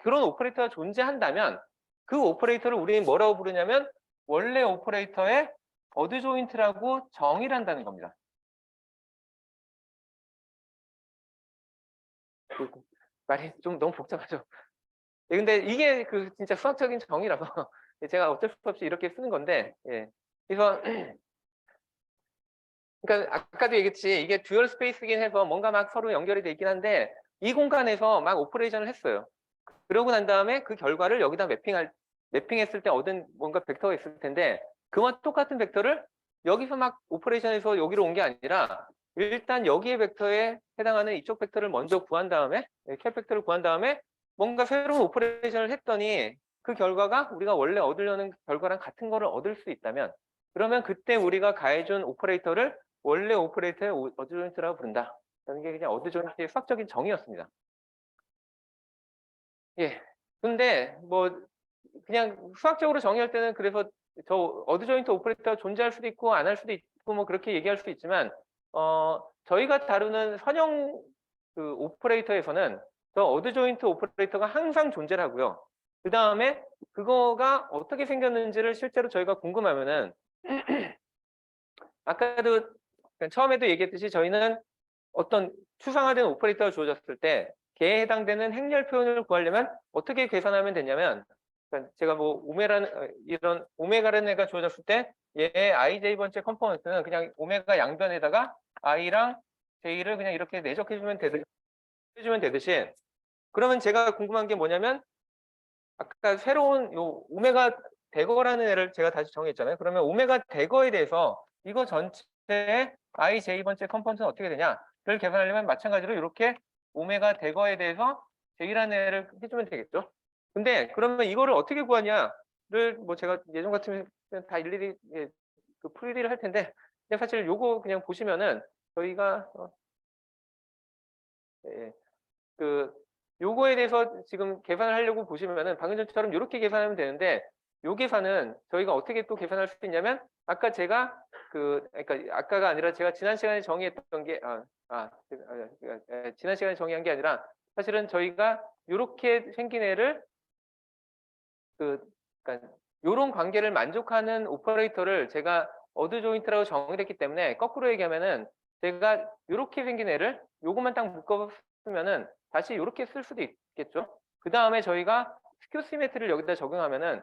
그런 오퍼레이터가 존재한다면 그 오퍼레이터를 우리는 뭐라고 부르냐면 원래 오퍼레이터의 어드 조인트라고 정의를 한다는 겁니다. 말이 좀 너무 복잡하죠. 근데 이게 그 진짜 수학적인 정의라서 제가 어쩔 수 없이 이렇게 쓰는 건데, 예. 그래서 그러니까 아까도 얘기했지 이게 듀얼 스페이스긴 해서 뭔가 막 서로 연결이 돼 있긴 한데 이 공간에서 막 오퍼레이션을 했어요. 그러고 난 다음에 그 결과를 여기다 매핑했을 때 얻은 뭔가 벡터가 있을 텐데 그와 똑같은 벡터를 여기서 막 오퍼레이션에서 여기로 온 게 아니라 일단 여기의 벡터에 해당하는 이쪽 벡터를 먼저 구한 다음에 캡 벡터를 구한 다음에 뭔가 새로운 오퍼레이션을 했더니 그 결과가 우리가 원래 얻으려는 결과랑 같은 거를 얻을 수 있다면 그러면 그때 우리가 가해준 오퍼레이터를 원래 오퍼레이터의 어드 조인트라고 부른다. 라는 게 그냥 어드 조인트의 수학적인 정의였습니다. 예. 근데 뭐 그냥 수학적으로 정의할 때는 그래서 저 어드 조인트 오퍼레이터가 존재할 수도 있고 안 할 수도 있고 뭐 그렇게 얘기할 수도 있지만 저희가 다루는 선형 그 오퍼레이터에서는 저 어드 조인트 오퍼레이터가 항상 존재를 하고요. 그 다음에 그거가 어떻게 생겼는지를 실제로 저희가 궁금하면은 아까도 처음에도 얘기했듯이 저희는 어떤 추상화된 오퍼레이터가 주어졌을 때 걔에 해당되는 행렬 표현을 구하려면 어떻게 계산하면 되냐면 그러니까 제가 뭐 이런 오메가라는 애가 주어졌을 때 얘의 ij 번째 컴포넌트는 그냥 오메가 양변에다가 i랑 j를 그냥 이렇게 내적해주면 되듯이 그러면 제가 궁금한 게 뭐냐면 아까 새로운 요 오메가 대거라는 애를 제가 다시 정했잖아요. 그러면 오메가 대거에 대해서 이거 전체의 ij 번째 컴포넌트는 어떻게 되냐를 계산하려면 마찬가지로 이렇게 오메가 대거에 대해서 j라는 애를 해주면 되겠죠. 근데 그러면 이거를 어떻게 구하냐를 뭐 제가 예전 같으면 다 일일이 그 풀이를 할 텐데 근데 사실 요거 그냥 보시면은 저희가 예, 그 요거에 대해서 지금 계산을 하려고 보시면은 방금 전처럼 이렇게 계산하면 되는데 요 계산은 저희가 어떻게 또 계산할 수 있냐면 아까 제가 그러니까 아까가 아니라 제가 지난 시간에 정의했던 게 지난 시간에 정의한 게 아니라 사실은 저희가 요렇게 생긴 애를 그러니까 요런 관계를 만족하는 오퍼레이터를 제가 어드 조인트라고 정의를 했기 때문에 거꾸로 얘기하면은 제가 요렇게 생긴 애를 요것만 딱 묶어 쓰면은 다시 요렇게 쓸 수도 있겠죠. 그 다음에 저희가 스큐 시메트리를 여기다 적용하면은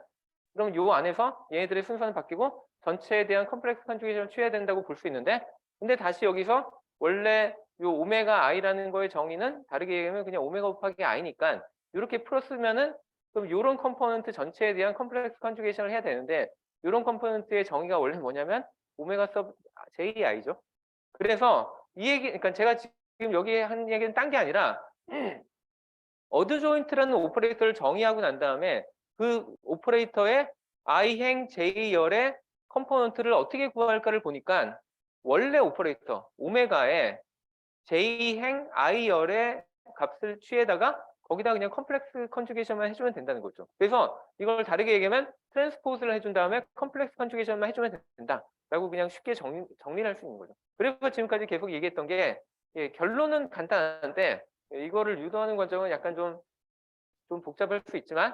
그럼 요 안에서 얘네들의 순서는 바뀌고 전체에 대한 컴플렉스 컨주게이션을 취해야 된다고 볼 수 있는데 근데 다시 여기서 원래 요 오메가 i라는 거의 정의는 다르게 얘기하면 그냥 오메가 곱하기 i니까 이렇게 풀었으면은 그럼 요런 컴포넌트 전체에 대한 컴플렉스 컨주게이션을 해야 되는데 요런 컴포넌트의 정의가 원래 뭐냐면 오메가 서브 ji죠. 그래서 이 얘기 그러니까 제가 지금 여기 한 얘기는 딴 게 아니라 어드 조인트라는 오퍼레이터를 정의하고 난 다음에 그 오퍼레이터의 i행 j열의 컴포넌트를 어떻게 구할까를 보니까 원래 오퍼레이터 오메가의 j행 i열의 값을 취해다가 거기다 그냥 컴플렉스 컨주게이션만 해주면 된다는 거죠. 그래서 이걸 다르게 얘기하면 트랜스포즈를 해준 다음에 컴플렉스 컨주게이션만 해주면 된다라고 그냥 쉽게 정리를 할 수 있는 거죠. 그리고 지금까지 계속 얘기했던 게 결론은 간단한데 이거를 유도하는 과정은 약간 좀 복잡할 수 있지만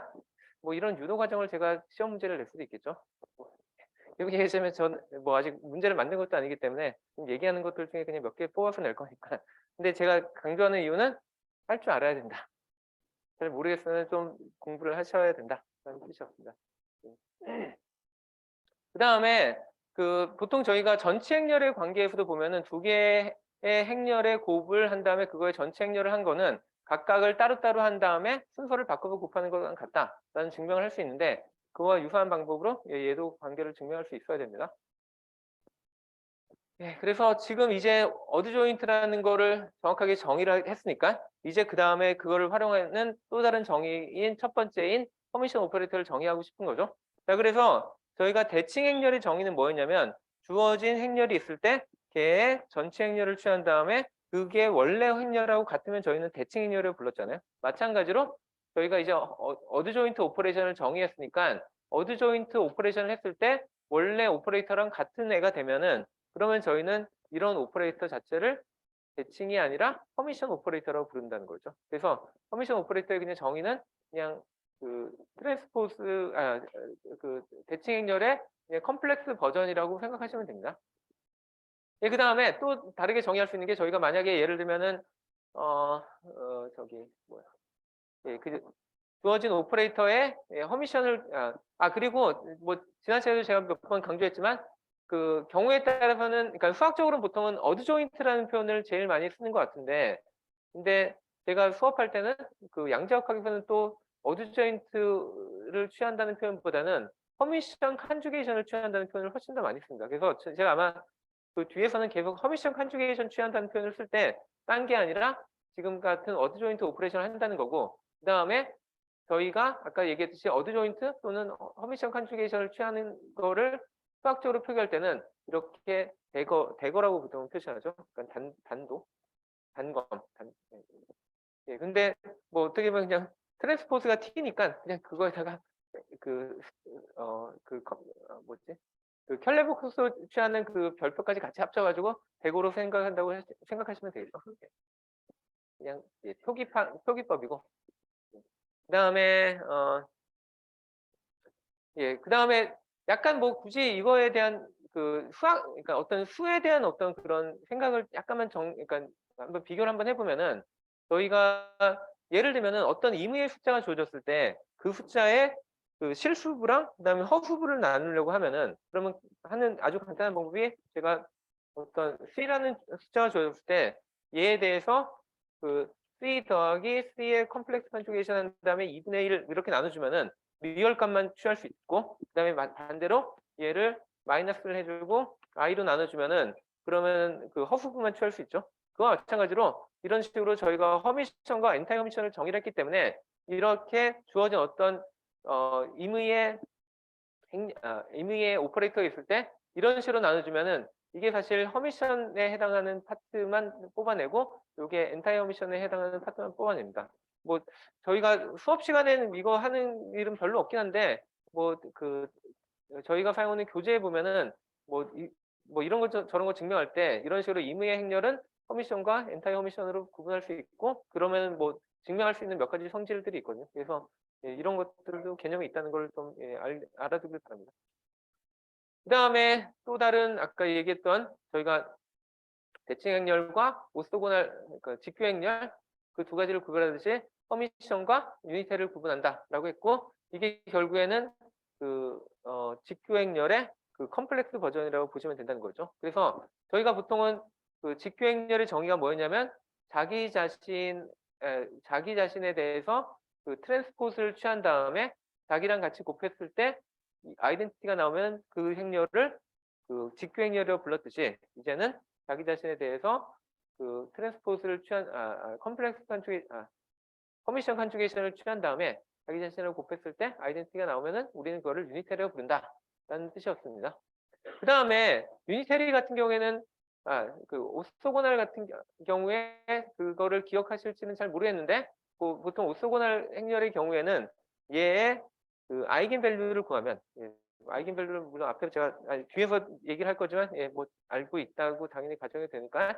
뭐 이런 유도 과정을 제가 시험 문제를 낼 수도 있겠죠. 여기 얘기하자면 전 뭐 아직 문제를 만든 것도 아니기 때문에 얘기하는 것들 중에 그냥 몇 개 뽑아서 낼 거니까. 근데 제가 강조하는 이유는 할 줄 알아야 된다. 잘 모르겠으면 좀 공부를 하셔야 된다라는 뜻이었습니다. 그 다음에 보통 저희가 전체 행렬의 관계에서도 보면은 두 개의 행렬의 곱을 한 다음에 그거의 전체 행렬을 한 거는 각각을 따로따로 한 다음에 순서를 바꿔서 곱하는 것과 같다라는 증명을 할 수 있는데 그와 유사한 방법으로 얘도 관계를 증명할 수 있어야 됩니다. 그래서 지금 이제 어드 조인트라는 거를 정확하게 정의를 했으니까 이제 그 다음에 그거를 활용하는 또 다른 정의인 첫 번째인 퍼미션 오퍼레이터를 정의하고 싶은 거죠. 자, 그래서 저희가 대칭 행렬의 정의는 뭐였냐면 주어진 행렬이 있을 때 걔의 전체 행렬을 취한 다음에 그게 원래 행렬하고 같으면 저희는 대칭 행렬을 불렀잖아요. 마찬가지로 저희가 이제 어드 조인트 오퍼레이션을 정의했으니까 어드 조인트 오퍼레이션을 했을 때 원래 오퍼레이터랑 같은 애가 되면은 그러면 저희는 이런 오퍼레이터 자체를 대칭이 아니라 퍼미션 오퍼레이터라고 부른다는 거죠. 그래서 퍼미션 오퍼레이터의 그냥 정의는 그냥 그 트랜스포즈 그 대칭 행렬의 컴플렉스 버전이라고 생각하시면 됩니다. 그 다음에 또 다르게 정의할 수 있는 게 저희가 만약에 예를 들면은 저기 뭐야 그 주어진 오퍼레이터의 허미션을 그리고 뭐 지난 시간에도 제가 몇 번 강조했지만 그 경우에 따라서는 그러니까 수학적으로는 보통은 어드 조인트라는 표현을 제일 많이 쓰는 것 같은데 근데 제가 수업할 때는 그 양자역학에서는 또 어드 조인트를 취한다는 표현보다는 허미션 컨주게이션을 취한다는 표현을 훨씬 더 많이 씁니다. 그래서 제가 아마 그 뒤에서는 계속 허미션 컨주게이션 취한다는 표현을 쓸 때 딴 게 아니라 지금 같은 어드 조인트 오퍼레이션을 한다는 거고 그 다음에 저희가 아까 얘기했듯이 어드 조인트 또는 허미션 컨주게이션을 취하는 거를 수학적으로 표기할 때는 이렇게 대거라고 보통 표시하죠. 그러니까 단도, 단검. 근데 뭐 어떻게 보면 그냥 트랜스포즈가 T니까 그냥 그거에다가 뭐지? 그 켈레브코스 취하는 그 별표까지 같이 합쳐가지고 대고로 생각하시면 되겠죠. 그냥 표기법이고. 그다음에 그다음에 약간 뭐 굳이 이거에 대한 그 그러니까 어떤 수에 대한 어떤 그런 생각을 약간만 그러니까 한번 비교를 한번 해보면은 저희가 예를 들면은 어떤 임의의 숫자가 주어졌을 때 그 숫자의 그 실수부랑 그다음에 허수부를 나누려고 하면은 그러면 하는 아주 간단한 방법이 제가 어떤 C라는 숫자가 주어졌을 때 얘에 대해서 그 C 더하기 C의 컴플렉스 컨주게이션 한 다음에 2분의 1 이렇게 나눠주면은 리얼값만 취할 수 있고 그다음에 반대로 얘를 마이너스를 해주고 i로 나눠주면은 그러면 그 허수부만 취할 수 있죠. 그와 마찬가지로 이런 식으로 저희가 허미션과 엔타이 허미션을 정의를 했기 때문에 이렇게 주어진 어떤 임의의 오퍼레이터가 있을 때 이런 식으로 나눠주면은 이게 사실 허미션에 해당하는 파트만 뽑아내고 이게 엔타이 허미션에 해당하는 파트만 뽑아냅니다. 뭐 저희가 수업 시간에는 이거 하는 일은 별로 없긴 한데 뭐 그 저희가 사용하는 교재에 보면은 뭐 이런 거 저런 거 증명할 때 이런 식으로 임의의 행렬은 허미션과 엔타이 허미션으로 구분할 수 있고 그러면 뭐 증명할 수 있는 몇 가지 성질들이 있거든요. 그래서 이런 것들도 개념이 있다는 걸 좀 알아두길 바랍니다. 그 다음에 또 다른 아까 얘기했던 저희가 대칭 행렬과 오소고날 그러니까 직교 행렬 그 두 가지를 구별하듯이 허미션과 유니테를 구분한다라고 했고 이게 결국에는 그 직교 행렬의 그 컴플렉스 버전이라고 보시면 된다는 거죠. 그래서 저희가 보통은 그 직교 행렬의 정의가 뭐였냐면 자기 자신에 대해서 그 트랜스포즈를 취한 다음에 자기랑 같이 곱했을 때 아이덴티티가 나오면 그 행렬을 그 직교 행렬이라고 불렀듯이 이제는 자기 자신에 대해서 그 트랜스포즈를 취한 컴플렉스 커미션 컨주게이션을 취한 다음에 자기 자신을 곱했을 때 아이덴티티가 나오면은 우리는 그거를 유니테리라고 부른다라는 뜻이었습니다. 그 다음에 유니테리 같은 경우에는 그 오소고날 같은 경우에 그거를 기억하실지는 잘 모르겠는데 보통 오소고날 행렬의 경우에는 얘의 그 아이겐 밸류를 구하면 아이겐 밸류를 물론 앞에 제가 뒤에서 얘기를 할 거지만 뭐 알고 있다고 당연히 가정이 되니까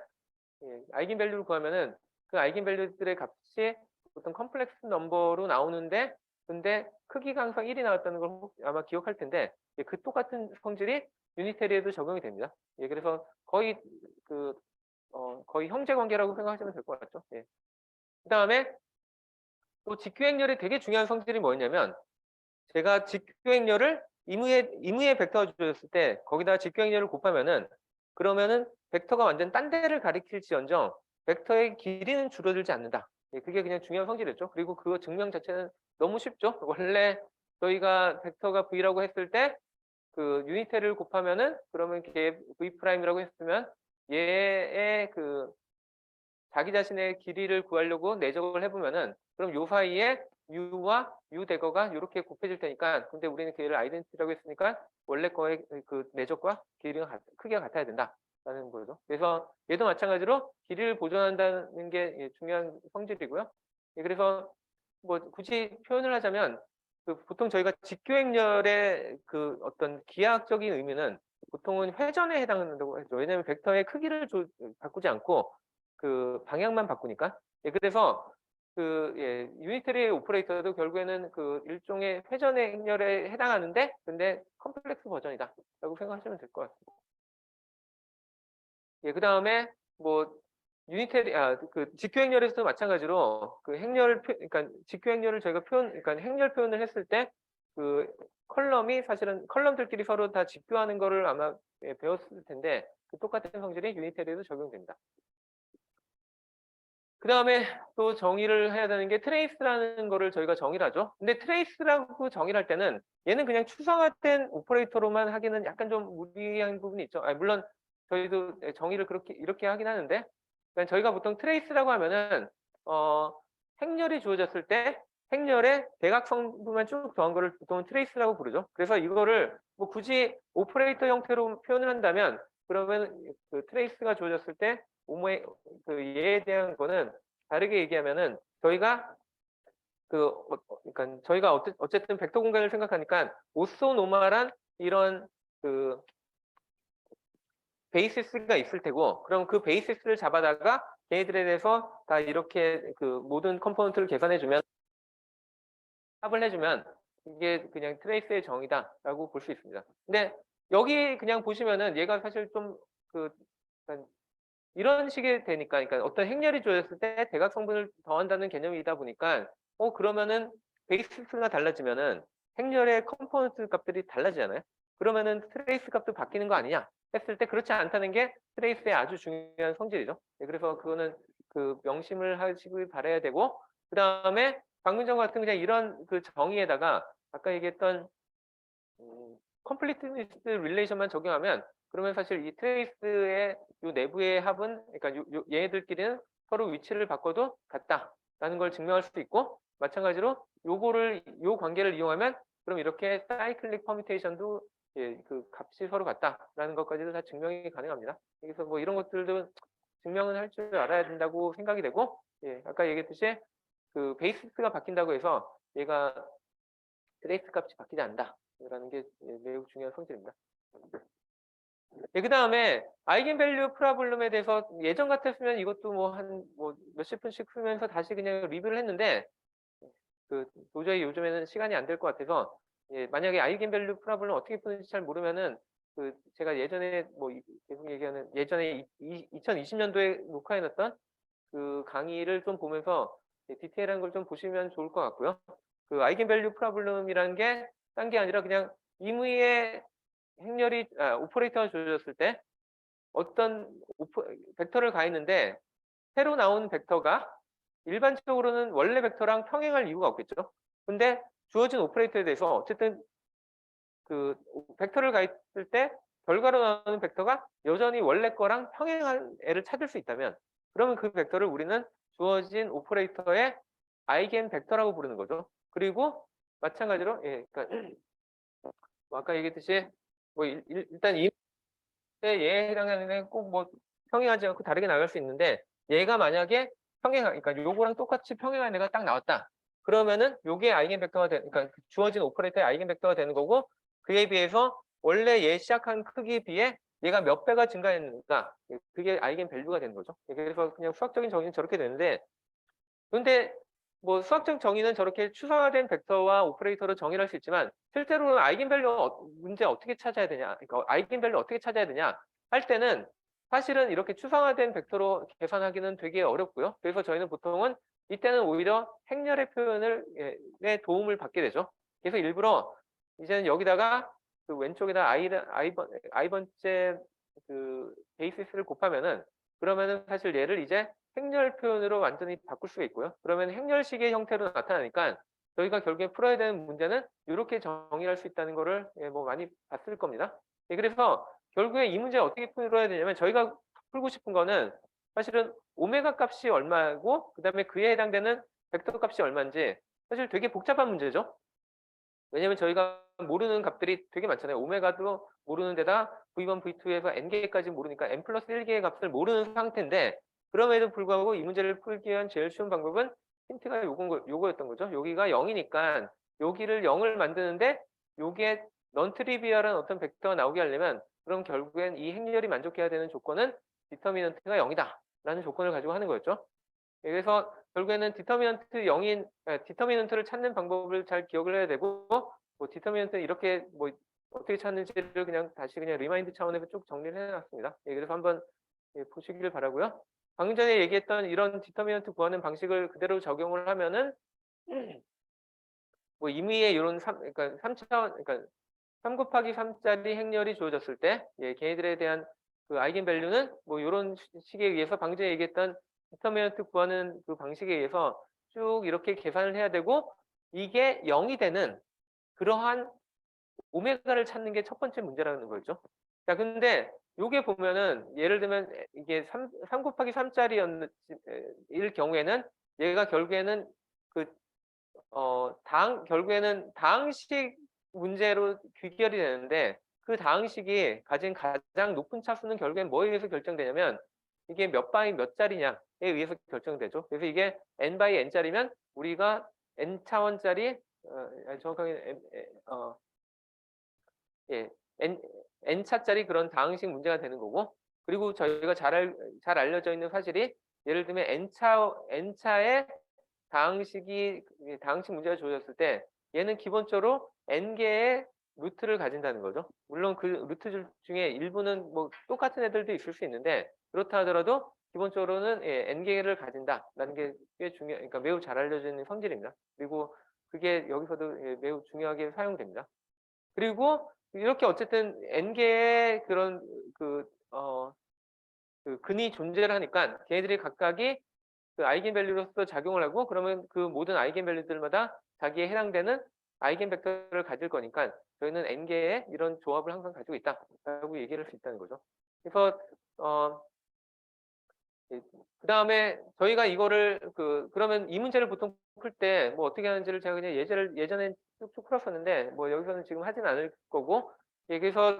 아이겐 밸류를 구하면은 그 아이겐 밸류들의 값이 보통 컴플렉스 넘버로 나오는데 근데 크기가 항상 1이 나왔다는 걸 아마 기억할 텐데 그 똑같은 성질이 유니테리에도 적용이 됩니다. 그래서 거의 거의 형제 관계라고 생각하시면 될 것 같죠. 그 다음에 또 직교행렬의 되게 중요한 성질이 뭐였냐면 제가 직교행렬을 임의의 벡터가 주어졌을 때 거기다가 직교행렬을 곱하면은 그러면은 벡터가 완전 딴 데를 가리킬지언정 벡터의 길이는 줄어들지 않는다. 그게 그냥 중요한 성질이었죠. 그리고 그거 증명 자체는 너무 쉽죠. 원래 저희가 벡터가 V라고 했을 때 그 유니테를 곱하면은 그러면 걔 v 프라임이라고 했으면 얘의 그 자기 자신의 길이를 구하려고 내적을 해보면은 그럼 요 사이에 u와 u 대거가 이렇게 곱해질 테니까 근데 우리는 걔를 아이덴티티라고 했으니까 원래 거의 그 내적과 길이가 크기가 같아야 된다라는 거죠. 그래서 얘도 마찬가지로 길이를 보존한다는 게 예, 중요한 성질이고요. 예, 그래서 뭐 굳이 표현을 하자면 그 보통 저희가 직교행렬의 그 어떤 기하학적인 의미는 보통은 회전에 해당한다고 하죠. 왜냐하면 벡터의 크기를 바꾸지 않고 그 방향만 바꾸니까. 예, 그래서 그 예, 유니터리 오퍼레이터도 결국에는 그 일종의 회전의 행렬에 해당하는데 근데 컴플렉스 버전이다라고 생각하시면 될 것 같습니다. 예, 그다음에 뭐 유니테리 그 직교 행렬에서도 마찬가지로 그 행렬 그러니까 직교 행렬을 저희가 그러니까 행렬 표현을 했을 때 그 컬럼이 사실은 컬럼들끼리 서로 다 직교하는 거를 아마 예, 배웠을 텐데 그 똑같은 성질이 유니테리에도 적용됩니다. 그 다음에 또 정의를 해야 되는 게 트레이스라는 거를 저희가 정의를 하죠. 근데 트레이스라고 정의를 할 때는 얘는 그냥 추상화된 오퍼레이터로만 하기는 약간 좀 무리한 부분이 있죠. 물론 저희도 정의를 그렇게 이렇게 하긴 하는데 그러니까 저희가 보통 트레이스라고 하면은 행렬이 주어졌을 때 행렬에 대각 성분만 쭉 더한 거를 보통 트레이스라고 부르죠. 그래서 이거를 뭐 굳이 오퍼레이터 형태로 표현을 한다면 그러면 그 트레이스가 주어졌을 때 그 얘에 대한 거는 다르게 얘기하면은 저희가 그러니까 저희가 어쨌든 벡터 공간을 생각하니까 오소노멀한 이런 그 베이시스가 있을 테고 그럼 그 베이시스를 잡아다가 걔네들에 대해서 다 이렇게 그 모든 컴포넌트를 계산해주면 합을 해주면 이게 그냥 트레이스의 정의다라고 볼 수 있습니다. 근데 여기 그냥 보시면은 얘가 사실 좀 그 이런 식이 되니까 그러니까 어떤 행렬이 주어졌을 때 대각 성분을 더한다는 개념이다 보니까 그러면은 베이시스가 달라지면은 행렬의 컴포넌트 값들이 달라지잖아요. 그러면은 트레이스 값도 바뀌는 거 아니냐 했을 때 그렇지 않다는 게 트레이스의 아주 중요한 성질이죠. 네, 그래서 그거는 그 명심을 하시길 바라야 되고 그다음에 방문정 같은 그냥 이런 그 정의에다가 아까 얘기했던 컴플리트니스트 릴레이션만 적용하면 그러면 사실 이 트레이스의 요 내부의 합은 그러니까 얘네들끼리는 서로 위치를 바꿔도 같다라는 걸 증명할 수도 있고 마찬가지로 요 관계를 이용하면 그럼 이렇게 사이클릭 퍼뮤테이션도 예, 그 값이 서로 같다라는 것까지도 다 증명이 가능합니다. 그래서 뭐 이런 것들도 증명은 할 줄 알아야 된다고 생각이 되고 예, 아까 얘기했듯이 그 베이시스가 바뀐다고 해서 얘가 트레이스 값이 바뀌지 않는다라는 게 예, 매우 중요한 성질입니다. 네, 그 다음에 아이겐밸류 프로블럼에 대해서 예전 같았으면 이것도 뭐 한 뭐 몇십 분씩 풀면서 다시 그냥 리뷰를 했는데 그 도저히 요즘에는 시간이 안 될 것 같아서 예, 만약에 아이겐밸류 프로블럼 어떻게 푸는지 잘 모르면은 그 제가 예전에 뭐 계속 얘기하는 예전에 2020년도에 녹화해놨던 그 강의를 좀 보면서 디테일한 걸 좀 보시면 좋을 것 같고요. 그 아이겐밸류 프로블럼이라는 게 딴 게 아니라 그냥 임의의 행렬이 오퍼레이터가 주어졌을 때 어떤 벡터를 가했는데 새로 나온 벡터가 일반적으로는 원래 벡터랑 평행할 이유가 없겠죠. 근데 주어진 오퍼레이터에 대해서 어쨌든 그 벡터를 가했을 때 결과로 나오는 벡터가 여전히 원래 거랑 평행한 애를 찾을 수 있다면 그러면 그 벡터를 우리는 주어진 오퍼레이터의 아이겐 벡터라고 부르는 거죠. 그리고 마찬가지로 예, 그러니까 뭐 아까 얘기했듯이 뭐 일단 이 얘에 해당하는 애는 꼭 뭐 평행하지 않고 다르게 나갈 수 있는데 얘가 만약에 그러니까 요거랑 똑같이 평행한 애가 딱 나왔다. 그러면은 요게 아이겐 벡터가 그러니까 주어진 오퍼레이터의 아이겐 벡터가 되는 거고 그에 비해서 원래 얘 시작한 크기에 비해 얘가 몇 배가 증가했는가 그게 아이겐 밸류가 되는 거죠. 그래서 그냥 수학적인 정의는 저렇게 되는데 근데 뭐 수학적 정의는 저렇게 추상화된 벡터와 오퍼레이터로 정의를 할 수 있지만 실제로는 아이겐밸류 문제 어떻게 찾아야 되냐 그러니까 아이겐밸류 어떻게 찾아야 되냐 할 때는 사실은 이렇게 추상화된 벡터로 계산하기는 되게 어렵고요. 그래서 저희는 보통은 이때는 오히려 행렬의 표현을 에 도움을 받게 되죠. 그래서 일부러 이제는 여기다가 그 왼쪽에다 i번째 그 베이시스를 곱하면은 그러면은 사실 얘를 이제 행렬 표현으로 완전히 바꿀 수가 있고요. 그러면 행렬식의 형태로 나타나니까 저희가 결국에 풀어야 되는 문제는 이렇게 정의할 수 있다는 거를 뭐 많이 봤을 겁니다. 그래서 결국에 이 문제 어떻게 풀어야 되냐면 저희가 풀고 싶은 거는 사실은 오메가 값이 얼마고 그다음에 그에 해당되는 벡터 값이 얼마인지 사실 되게 복잡한 문제죠. 왜냐면 저희가 모르는 값들이 되게 많잖아요. 오메가도 모르는 데다 V1, V2에서 n개까지 모르니까 n 플러스 1개의 값을 모르는 상태인데 그럼에도 불구하고 이 문제를 풀기 위한 제일 쉬운 방법은 힌트가 요거였던 거죠. 여기가 0이니까 여기를 0을 만드는데 요게 넌 트리비얼한 어떤 벡터가 나오게 하려면 그럼 결국엔 이 행렬이 만족해야 되는 조건은 디터미넌트가 0이다 라는 조건을 가지고 하는 거였죠. 그래서 결국에는 디터미넌트를 찾는 방법을 잘 기억을 해야 되고 뭐 디터미넌트는 이렇게 뭐 어떻게 찾는지를 다시 리마인드 차원에서 쭉 정리를 해놨습니다. 그래서 한번 보시기를 바라고요. 방금 전에 얘기했던 이런 디터미넌트 구하는 방식을 그대로 적용을 하면은 뭐 임의의 이런 그러니까 3차원 그러니까 3 곱하기 3짜리 행렬이 주어졌을 때 걔네들에 대한 그 아이겐 밸류는 뭐 이런 식에 의해서 방금 전에 얘기했던 디터미넌트 구하는 그 방식에 의해서 쭉 이렇게 계산을 해야 되고 이게 0이 되는 그러한 오메가를 찾는 게 첫 번째 문제라는 거죠. 자, 근데 요게 보면은 예를 들면 이게 3 곱하기 3짜리일 경우에는 얘가 결국에는 결국에는 다항식 문제로 귀결이 되는데 그 다항식이 가진 가장 높은 차수는 결국엔 뭐에 의해서 결정되냐면 이게 몇 바이 몇 짜리냐에 의해서 결정되죠. 그래서 이게 n 바이 n짜리면 우리가 n 차원짜리 정확하게 예, n 차짜리 그런 다항식 문제가 되는 거고 그리고 저희가 잘 알려져 있는 사실이 예를 들면 n차의 다항식 문제가 주어졌을 때 얘는 기본적으로 n개의 루트를 가진다는 거죠. 물론 그 루트 중에 일부는 뭐 똑같은 애들도 있을 수 있는데 그렇다 하더라도 기본적으로는 n개를 가진다라는 게 꽤 그러니까 매우 잘 알려져 있는 성질입니다. 그리고 그게 여기서도 매우 중요하게 사용됩니다. 그리고 이렇게 어쨌든 n개의 그런 근이 존재를 하니까 걔네들이 각각이 그 아이겐 밸류로서 작용을 하고 그러면 그 모든 아이겐 밸류들마다 자기에 해당되는 아이겐 벡터를 가질 거니까 저희는 n개의 이런 조합을 항상 가지고 있다라고 얘기를 할 수 있다는 거죠. 그래서 그다음에 저희가 이거를 그러면 이 문제를 보통 풀 때 뭐 어떻게 하는지를 제가 그냥 예전에 쭉쭉 풀었었는데 뭐 여기서는 지금 하진 않을 거고 그래서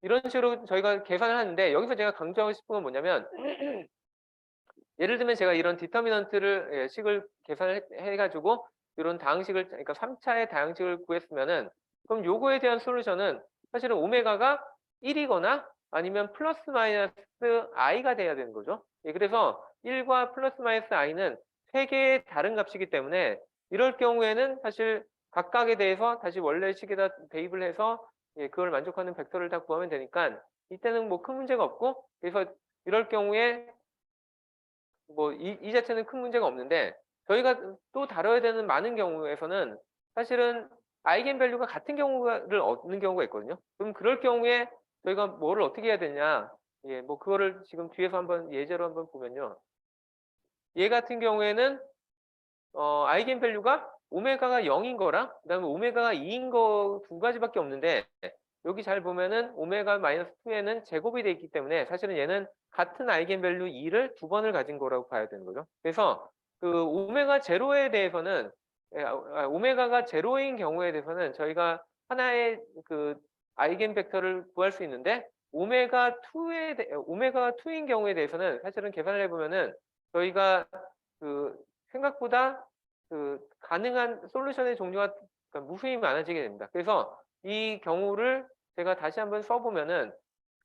이런 식으로 저희가 계산을 하는데 여기서 제가 강조하고 싶은 건 뭐냐면 예를 들면 제가 이런 디터미넌트를 식을 계산을 해가지고 이런 다항식을 그러니까 3차의 다항식을 구했으면은 그럼 요거에 대한 솔루션은 사실은 오메가가 1이거나 아니면 플러스 마이너스 i가 돼야 되는 거죠. 그래서 1과 플러스 마이너스 i는 세 개의 다른 값이기 때문에 이럴 경우에는 사실 각각에 대해서 다시 원래 식에다 대입을 해서 그걸 만족하는 벡터를 다 구하면 되니까 이때는 뭐 큰 문제가 없고 그래서 이럴 경우에 뭐 이 자체는 큰 문제가 없는데 저희가 또 다뤄야 되는 많은 경우에서는 사실은 아이겐 밸류가 같은 경우를 얻는 경우가 있거든요. 그럼 그럴 경우에 저희가 뭐를 어떻게 해야 되냐? 뭐 그거를 지금 뒤에서 한번 예제로 한번 보면요. 얘 같은 경우에는 아이겐 밸류가 오메가가 0인 거랑 그다음에 오메가가 2인 거 두 가지밖에 없는데 여기 잘 보면은 오메가 마이너스 2에는 제곱이 돼 있기 때문에 사실은 얘는 같은 아이겐 밸류 2를 두 번을 가진 거라고 봐야 되는 거죠. 그래서 그 오메가 제로에 대해서는 오메가가 제로인 경우에 대해서는 저희가 하나의 그 아이겐 벡터를 구할 수 있는데 오메가가 2인 경우에 대해서는 사실은 계산을 해보면은 저희가 생각보다 가능한 솔루션의 종류가 그러니까 무수히 많아지게 됩니다. 그래서 이 경우를 제가 다시 한번 써보면은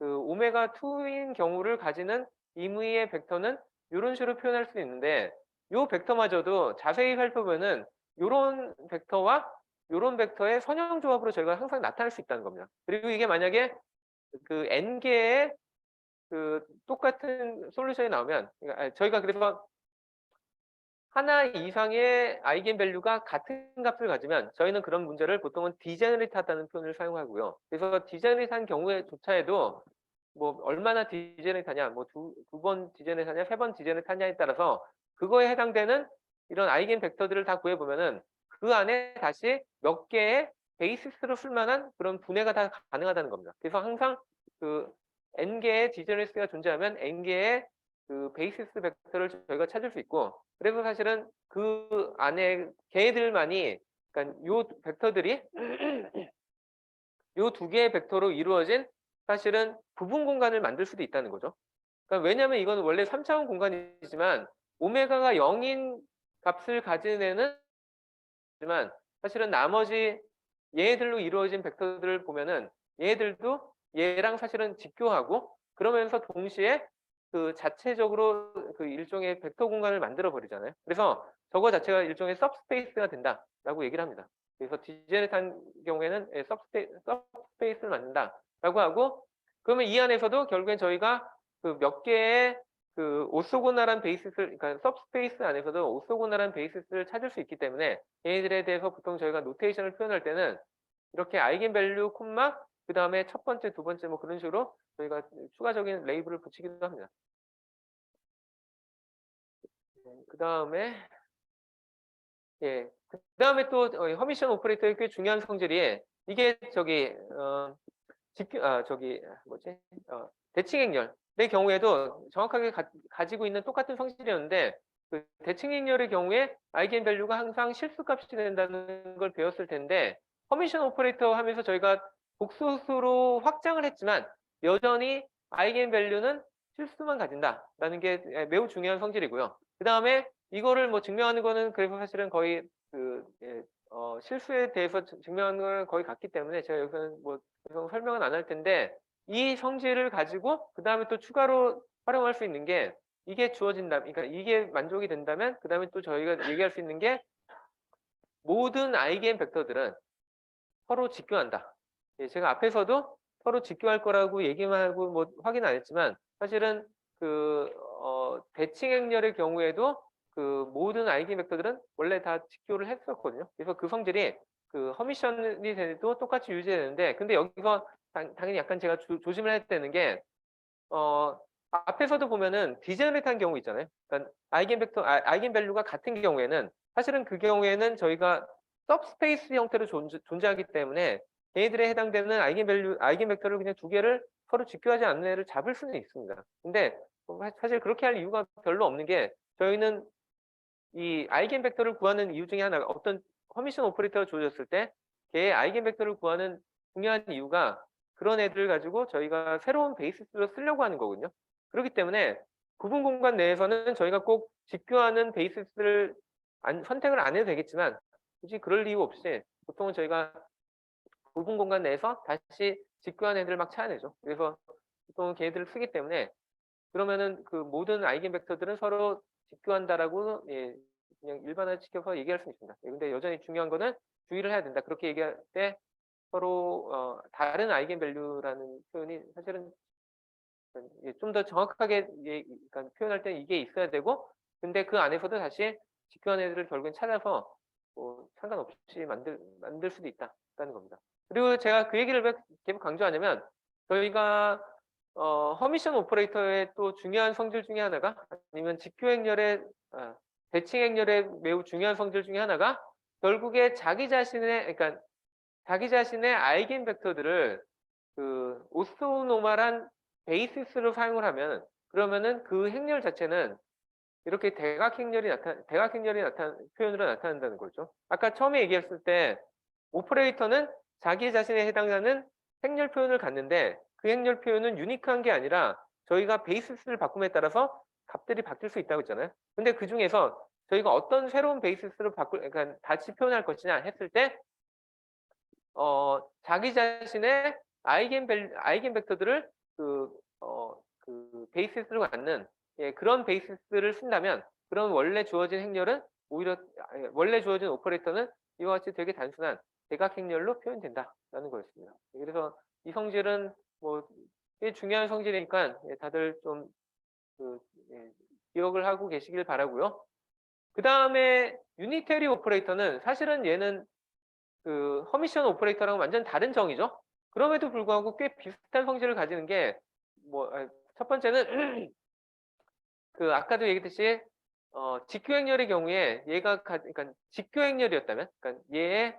오메가 2인 경우를 가지는 임의의 벡터는 이런 식으로 표현할 수 있는데 이 벡터마저도 자세히 살펴보면은 이런 벡터와 이런 벡터의 선형 조합으로 저희가 항상 나타날 수 있다는 겁니다. 그리고 이게 만약에 n개의 똑같은 솔루션이 나오면 그러니까 저희가 그래서 하나 이상의 아이겐 밸류가 같은 값을 가지면 저희는 그런 문제를 보통은 디제너레이트하다는 표현을 사용하고요. 그래서 디제너레이트한 경우에조차에도 뭐 얼마나 디제너레이트하냐, 뭐 두 번 디제너레이트하냐, 세 번 디제너레이트하냐에 따라서 그거에 해당되는 이런 아이겐 벡터들을 다 구해보면은 그 안에 다시 몇 개의 베이시스로 쓸만한 그런 분해가 다 가능하다는 겁니다. 그래서 항상 그 n개의 디제너리스가 존재하면 n개의 그 베이시스 벡터를 저희가 찾을 수 있고, 그래서 사실은 그 안에 걔들만이, 그러니까 요 벡터들이 요 두 개의 벡터로 이루어진 사실은 부분 공간을 만들 수도 있다는 거죠. 그러니까 왜냐하면 이거는 원래 3차원 공간이지만 오메가가 0인 값을 가진 애는 지만 사실은 나머지 얘들로 이루어진 벡터들을 보면은 얘들도 얘랑 사실은 직교하고, 그러면서 동시에 그 자체적으로 그 일종의 벡터 공간을 만들어 버리잖아요. 그래서 저거 자체가 일종의 सब스페이스가 된다라고 얘기를 합니다. 그래서 디제네트한 경우에는 서브스페이스를 만든다라고 하고, 그러면 이 안에서도 결국엔 저희가 그 몇 개의 그 오소고날한 베이시스를, 그러니까 서브스페이스 안에서도 오소고날한 베이시스를 찾을 수 있기 때문에 얘네들에 대해서 보통 저희가 노테이션을 표현할 때는 이렇게 아이겐밸류 콤마 그 다음에 첫 번째, 두 번째 뭐 그런 식으로 저희가 추가적인 레이블을 붙이기도 합니다. 그 다음에 예, 그 다음에 또 허미션 오퍼레이터의 꽤 중요한 성질이 이게 대칭 행렬의 경우에도 정확하게 가지고 있는 똑같은 성질이었는데, 그 대칭 행렬의 경우에 아이겐밸류가 항상 실수값이 된다는 걸 배웠을 텐데, 허미션 오퍼레이터 하면서 저희가 복소수로 확장을 했지만 여전히 아이겐밸류는 실수만 가진다라는 게 매우 중요한 성질이고요. 그 다음에 이거를 뭐 증명하는 거는 그래서 사실은 거의 실수에 대해서 증명하는 걸 거의 같기 때문에 제가 여기서는 뭐 설명은 안 할 텐데, 이 성질을 가지고 그 다음에 또 추가로 활용할 수 있는 게 이게 주어진다. 그러니까 이게 만족이 된다면 그 다음에 또 저희가 얘기할 수 있는 게 모든 아이겐 벡터들은 서로 직교한다. 예, 제가 앞에서도 서로 직교할 거라고 얘기만 하고 뭐 확인 안 했지만 사실은 대칭 행렬의 경우에도 그 모든 아이겐 벡터들은 원래 다 직교를 했었거든요. 그래서 그 성질이 그 허미션이 돼도 똑같이 유지되는데, 근데 여기서 당연히 약간 제가 조심을 해야 되는 게 앞에서도 보면은 디제너레이트한 경우 있잖아요. 그러니까 아이겐 벡터, 아이겐 밸류가 같은 경우에는 사실은 그 경우에는 저희가 सब스페이스 형태로 존재하기 때문에 얘네들에 해당되는 아이겐 벡터를 그냥 두 개를 서로 직교하지 않는 애를 잡을 수는 있습니다. 근데 사실 그렇게 할 이유가 별로 없는 게, 저희는 이 아이겐 벡터를 구하는 이유 중에 하나가 어떤 허미션 오퍼레이터가 주어졌을 때 걔의 아이겐 벡터를 구하는 중요한 이유가 그런 애들을 가지고 저희가 새로운 베이시스로 쓰려고 하는 거거든요. 그렇기 때문에 구분 공간 내에서는 저희가 꼭 직교하는 베이시스를 선택을 안 해도 되겠지만 굳이 그럴 이유 없이 보통은 저희가 구분 공간 내에서 다시 직교한 애들을 막 찾아내죠. 그래서 보통 걔네들을 쓰기 때문에 그러면은 그 모든 아이겐 벡터들은 서로 직교한다라고 예, 그냥 일반화시켜서 얘기할 수 있습니다. 예, 근데 여전히 중요한 거는 주의를 해야 된다. 그렇게 얘기할 때 서로 다른 아이겐 밸류라는 표현이 사실은 좀 더 정확하게 그러니까 표현할 때 이게 있어야 되고, 근데 그 안에서도 다시 직교한 애들을 결국엔 찾아서 뭐 상관없이 만들 수도 있다는 겁니다. 그리고 제가 그 얘기를 왜 계속 강조하냐면, 저희가 허미션 오퍼레이터의 또 중요한 성질 중에 하나가, 아니면 직교 행렬의 대칭 행렬의 매우 중요한 성질 중에 하나가 결국에 자기 자신의 아이겐 벡터들을 그 오소노멀한 베이시스로 사용을 하면, 그러면은 그 행렬 자체는 이렇게 대각 행렬이 표현으로 나타난다는 거죠. 아까 처음에 얘기했을 때 오퍼레이터는 자기 자신에 해당하는 행렬 표현을 갖는데, 그 행렬 표현은 유니크한 게 아니라 저희가 베이시스를 바꿈에 따라서 값들이 바뀔 수 있다고 했잖아요. 근데 그 중에서 저희가 어떤 새로운 베이시스로 그러니까 다시 표현할 것이냐 했을 때 자기 자신의 아이겐 벡터들을 그 베이시스로 갖는 그런 베이시스를 쓴다면, 그럼 원래 주어진 행렬은 오히려 원래 주어진 오퍼레이터는 이와 같이 되게 단순한 대각 행렬로 표현된다라는 거였습니다. 그래서 이 성질은 뭐 꽤 중요한 성질이니까 다들 좀 기억을 하고 계시길 바라고요. 그 다음에 유니테리 오퍼레이터는 사실은 얘는 그 허미션 오퍼레이터랑은 완전 다른 정의죠. 그럼에도 불구하고 꽤 비슷한 성질을 가지는 게 뭐 첫 번째는 그 아까도 얘기했듯이 직교행렬의 경우에 그러니까 직교행렬이었다면, 그러니까 얘의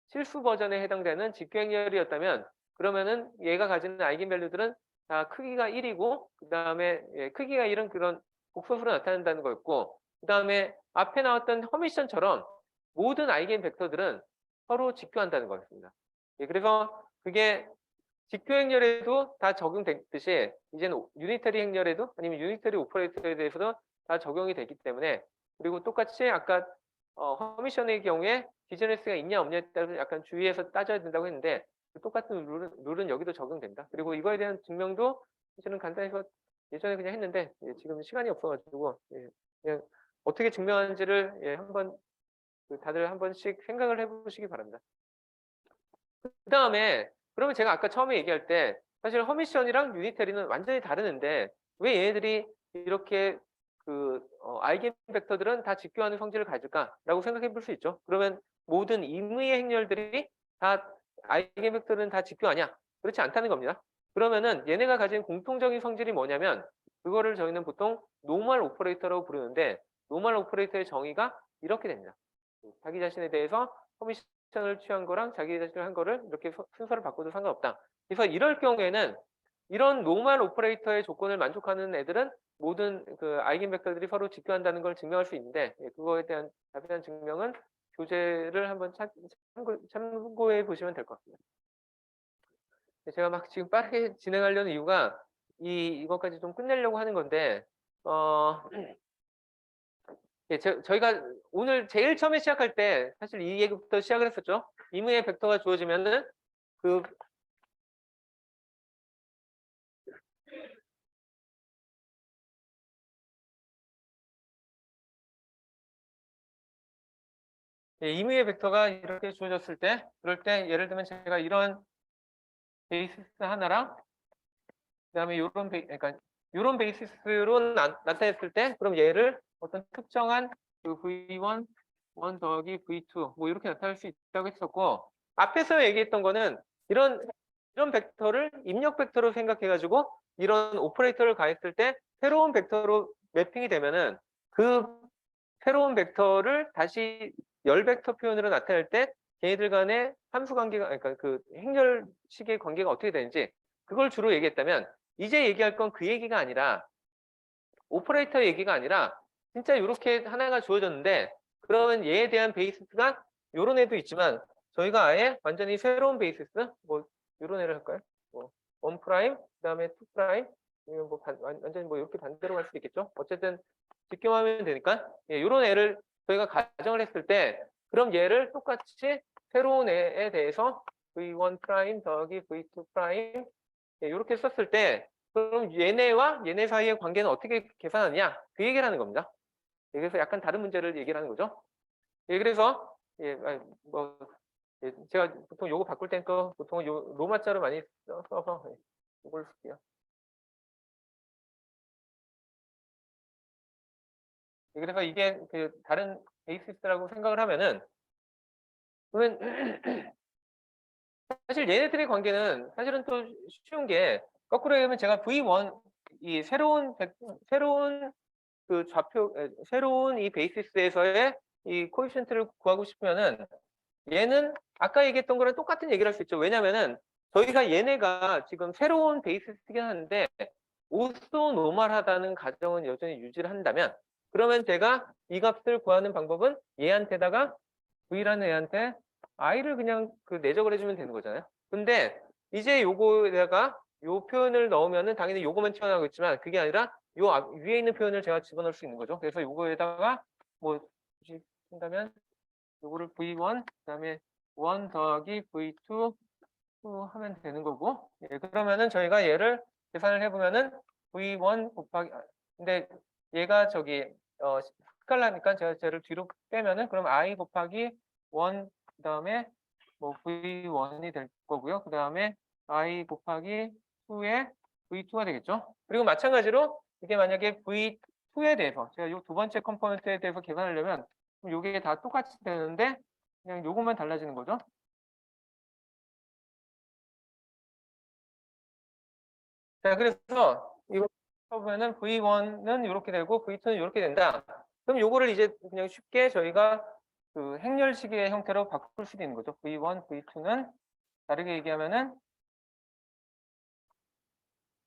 실수 버전에 해당되는 직교행렬이었다면, 그러면은 얘가 가지는 아이겐밸류들은 다 크기가 1이고, 그 다음에 크기가 1은 그런 복소수로 나타난다는 거였고, 그 다음에 앞에 나왔던 허미션처럼 모든 아이겐 벡터들은 서로 직교한다는 거였습니다. 그래서 그게 직교 행렬에도 다 적용됐듯이 이제는 유니터리 행렬에도 아니면 유니터리 오퍼레이터에 대해서도 다 적용이 되기 때문에, 그리고 똑같이 아까 허미션의 경우에 디저네스가 있냐 없냐에 따라서 약간 주의해서 따져야 된다고 했는데, 똑같은 룰은 여기도 적용된다. 그리고 이거에 대한 증명도 사실은 간단해서 예전에 그냥 했는데 지금 시간이 없어가지고 그냥 어떻게 증명하는지를 한번 다들 한 번씩 생각을 해보시기 바랍니다. 그 다음에 그러면 제가 아까 처음에 얘기할 때 사실 허미션이랑 유니테리는 완전히 다르는데 왜 얘네들이 이렇게 아이겐 벡터들은 다 직교하는 성질을 가질까라고 생각해 볼 수 있죠. 그러면 모든 임의의 행렬들이 다 아이겐 벡터는 다 직교하냐? 그렇지 않다는 겁니다. 그러면은 얘네가 가진 공통적인 성질이 뭐냐면 그거를 저희는 보통 노멀 오퍼레이터라고 부르는데, 노멀 오퍼레이터의 정의가 이렇게 됩니다. 자기 자신에 대해서 허미션을 취한 거랑 자기 자신을 한 거를 이렇게 순서를 바꿔도 상관없다. 그래서 이럴 경우에는 이런 노멀 오퍼레이터의 조건을 만족하는 애들은 모든 아이겐 벡터들이 서로 직교한다는 걸 증명할 수 있는데, 그거에 대한 자세한 증명은 교재를 한번 참고해 보시면 될 것 같습니다. 제가 막 지금 빠르게 진행하려는 이유가 이것까지 좀 끝내려고 하는 건데, 저희가 오늘 제일 처음에 시작할 때 사실 이 얘기부터 시작을 했었죠. 임의의 벡터가 주어지면은 임의의 벡터가 이렇게 주어졌을 때, 그럴 때 예를 들면 제가 이런 베이시스 하나랑 그다음에 그러니까 이런 베이시스로 나타냈을 때, 그럼 얘를 어떤 특정한 V1 1 더하기 V2 뭐 이렇게 나타낼 수 있다고 했었고, 앞에서 얘기했던 거는 이런 벡터를 입력 벡터로 생각해가지고 이런 오퍼레이터를 가했을 때 새로운 벡터로 매핑이 되면은 그 새로운 벡터를 다시 열 벡터 표현으로 나타낼 때 걔네들 간의 함수 관계가, 그러니까 그 행렬식의 관계가 어떻게 되는지 그걸 주로 얘기했다면, 이제 얘기할 건 그 얘기가 아니라 오퍼레이터 얘기가 아니라 진짜 이렇게 하나가 주어졌는데, 그러면 얘에 대한 베이시스가 요런 애도 있지만 저희가 아예 완전히 새로운 베이시스, 뭐 요런 애를 할까요? 뭐 1 프라임, 그다음에 2 프라임, 아니면 뭐 완전히 뭐 이렇게 반대로 갈 수도 있겠죠. 어쨌든 직경하면 되니까 요런 애를 저희가 가정을 했을 때, 그럼 얘를 똑같이 새로운 애에 대해서 V1 프라임 더하기 V2 프라임 이렇게 썼을 때, 그럼 얘네와 얘네 사이의 관계는 어떻게 계산하느냐, 그 얘기를 하는 겁니다. 그래서 약간 다른 문제를 얘기를 하는 거죠. 그래서 뭐 제가 보통 요거 바꿀 때니까 보통 요 로마자로 많이 써서 이걸 쓸게요. 그래서 이게 다른 베이시스라고 생각을 하면은, 그러면 사실 얘네들의 관계는 사실은 또 쉬운 게, 거꾸로 얘기하면 제가 V1 이 새로운 새로운 이 베이시스에서의 이 코에피션트를 구하고 싶으면은 얘는 아까 얘기했던 거랑 똑같은 얘기를 할 수 있죠. 왜냐면은 저희가 얘네가 지금 새로운 베이시스긴 한데 오소 노멀하다는 가정은 여전히 유지를 한다면, 그러면 제가 이 값을 구하는 방법은 얘한테다가 V라는 애한테 I를 그냥 내적을 해주면 되는 거잖아요. 근데 이제 요거에다가 요 표현을 넣으면은 당연히 요거만 튀어나오겠지만, 그게 아니라 요 위에 있는 표현을 제가 집어넣을 수 있는 거죠. 그래서 요거에다가 뭐 굳이 한다면 요거를 V1 그다음에 1 더하기 V2 하면 되는 거고, 그러면은 저희가 얘를 계산을 해보면은 V1 곱하기 근데 얘가 스칼라니까 제가 쟤를 뒤로 빼면은 그럼 I 곱하기 1 그다음에 뭐 V1이 될 거고요. 그 다음에 I 곱하기 2에 V2가 되겠죠. 그리고 마찬가지로 이게 만약에 V2에 대해서 제가 이 두 번째 컴포넌트에 대해서 계산하려면 이게 다 똑같이 되는데 그냥 요것만 달라지는 거죠. 자, 그래서 이거 보면은 V1은 이렇게 되고 V2는 이렇게 된다. 그럼 요거를 이제 그냥 쉽게 저희가 그 행렬식의 형태로 바꿀 수도 있는 거죠. V1, V2는 다르게 얘기하면은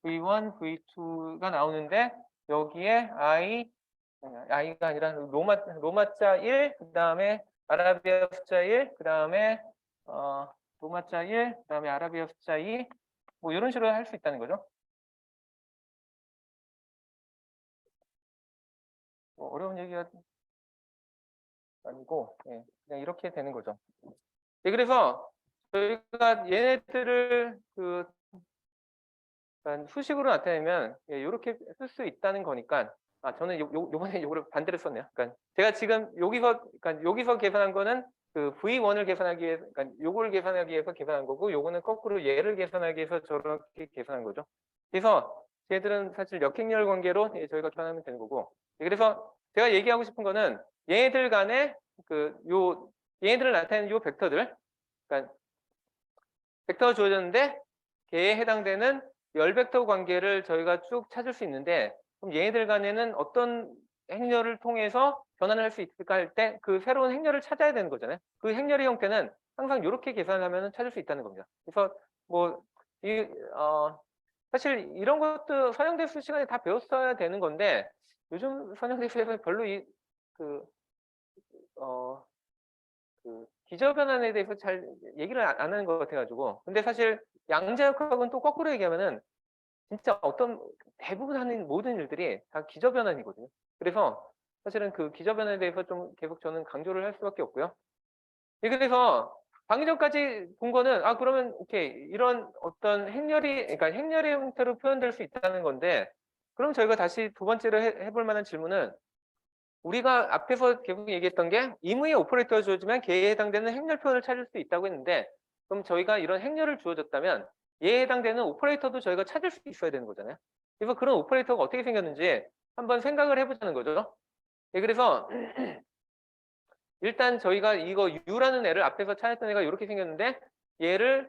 V1, V2가 나오는데 여기에 I가 아니라 로마자 1, 그 다음에 아라비아 숫자 1, 그 다음에 로마자 1, 그 다음에 아라비아 숫자 2, 뭐 이런 식으로 할 수 있다는 거죠. 뭐 어려운 얘기가 아니고, 예, 그냥 이렇게 되는 거죠. 예, 그래서 저희가 얘네들을 그 수식으로 나타내면 예, 이렇게 쓸 수 있다는 거니까 저는 요번에 요거를 반대로 썼네요. 그러니까 제가 지금 여기서 계산한 거는 그 V1을 계산하기 위해서 그러니까 요걸 계산하기 위해서 계산한 거고 요거는 거꾸로 얘를 계산하기 위해서 저렇게 계산한 거죠. 그래서 얘들은 사실 역행렬 관계로 예, 저희가 계산하면 되는 거고 예, 그래서 제가 얘기하고 싶은 거는 얘네들 간에 얘네들을 나타내는 요 벡터들 그러니까 벡터가 주어졌는데 걔에 해당되는 열 벡터 관계를 저희가 쭉 찾을 수 있는데 그럼 얘네들 간에는 어떤 행렬을 통해서 변환을 할 수 있을까 할 때 그 새로운 행렬을 찾아야 되는 거잖아요. 그 행렬의 형태는 항상 이렇게 계산을 하면 찾을 수 있다는 겁니다. 그래서 뭐 이, 사실 이런 것도 선형대수 시간에 다 배웠어야 되는 건데 요즘 선형대수에서 별로 그, 어, 그 기저변환에 대해서 잘 얘기를 안 하는 것 같아가지고 근데 사실 양자역학은 또 거꾸로 얘기하면은 진짜 어떤 대부분 하는 모든 일들이 다 기저변환이거든요. 그래서 사실은 그 기저변환에 대해서 좀 계속 저는 강조를 할 수밖에 없고요. 예, 그래서 방금 전까지 본 거는 그러면 오케이 이런 어떤 그러니까 행렬의 형태로 표현될 수 있다는 건데 그럼 저희가 다시 두 번째로 해볼 만한 질문은 우리가 앞에서 계속 얘기했던 게 임의의 오퍼레이터가 주어지면 걔에 해당되는 행렬 표현을 찾을 수 있다고 했는데 그럼 저희가 이런 행렬을 주어졌다면 얘에 해당되는 오퍼레이터도 저희가 찾을 수 있어야 되는 거잖아요. 그래서 그런 오퍼레이터가 어떻게 생겼는지 한번 생각을 해보자는 거죠. 예, 그래서 일단 저희가 이거 U라는 애를 앞에서 찾았던 애가 이렇게 생겼는데 얘를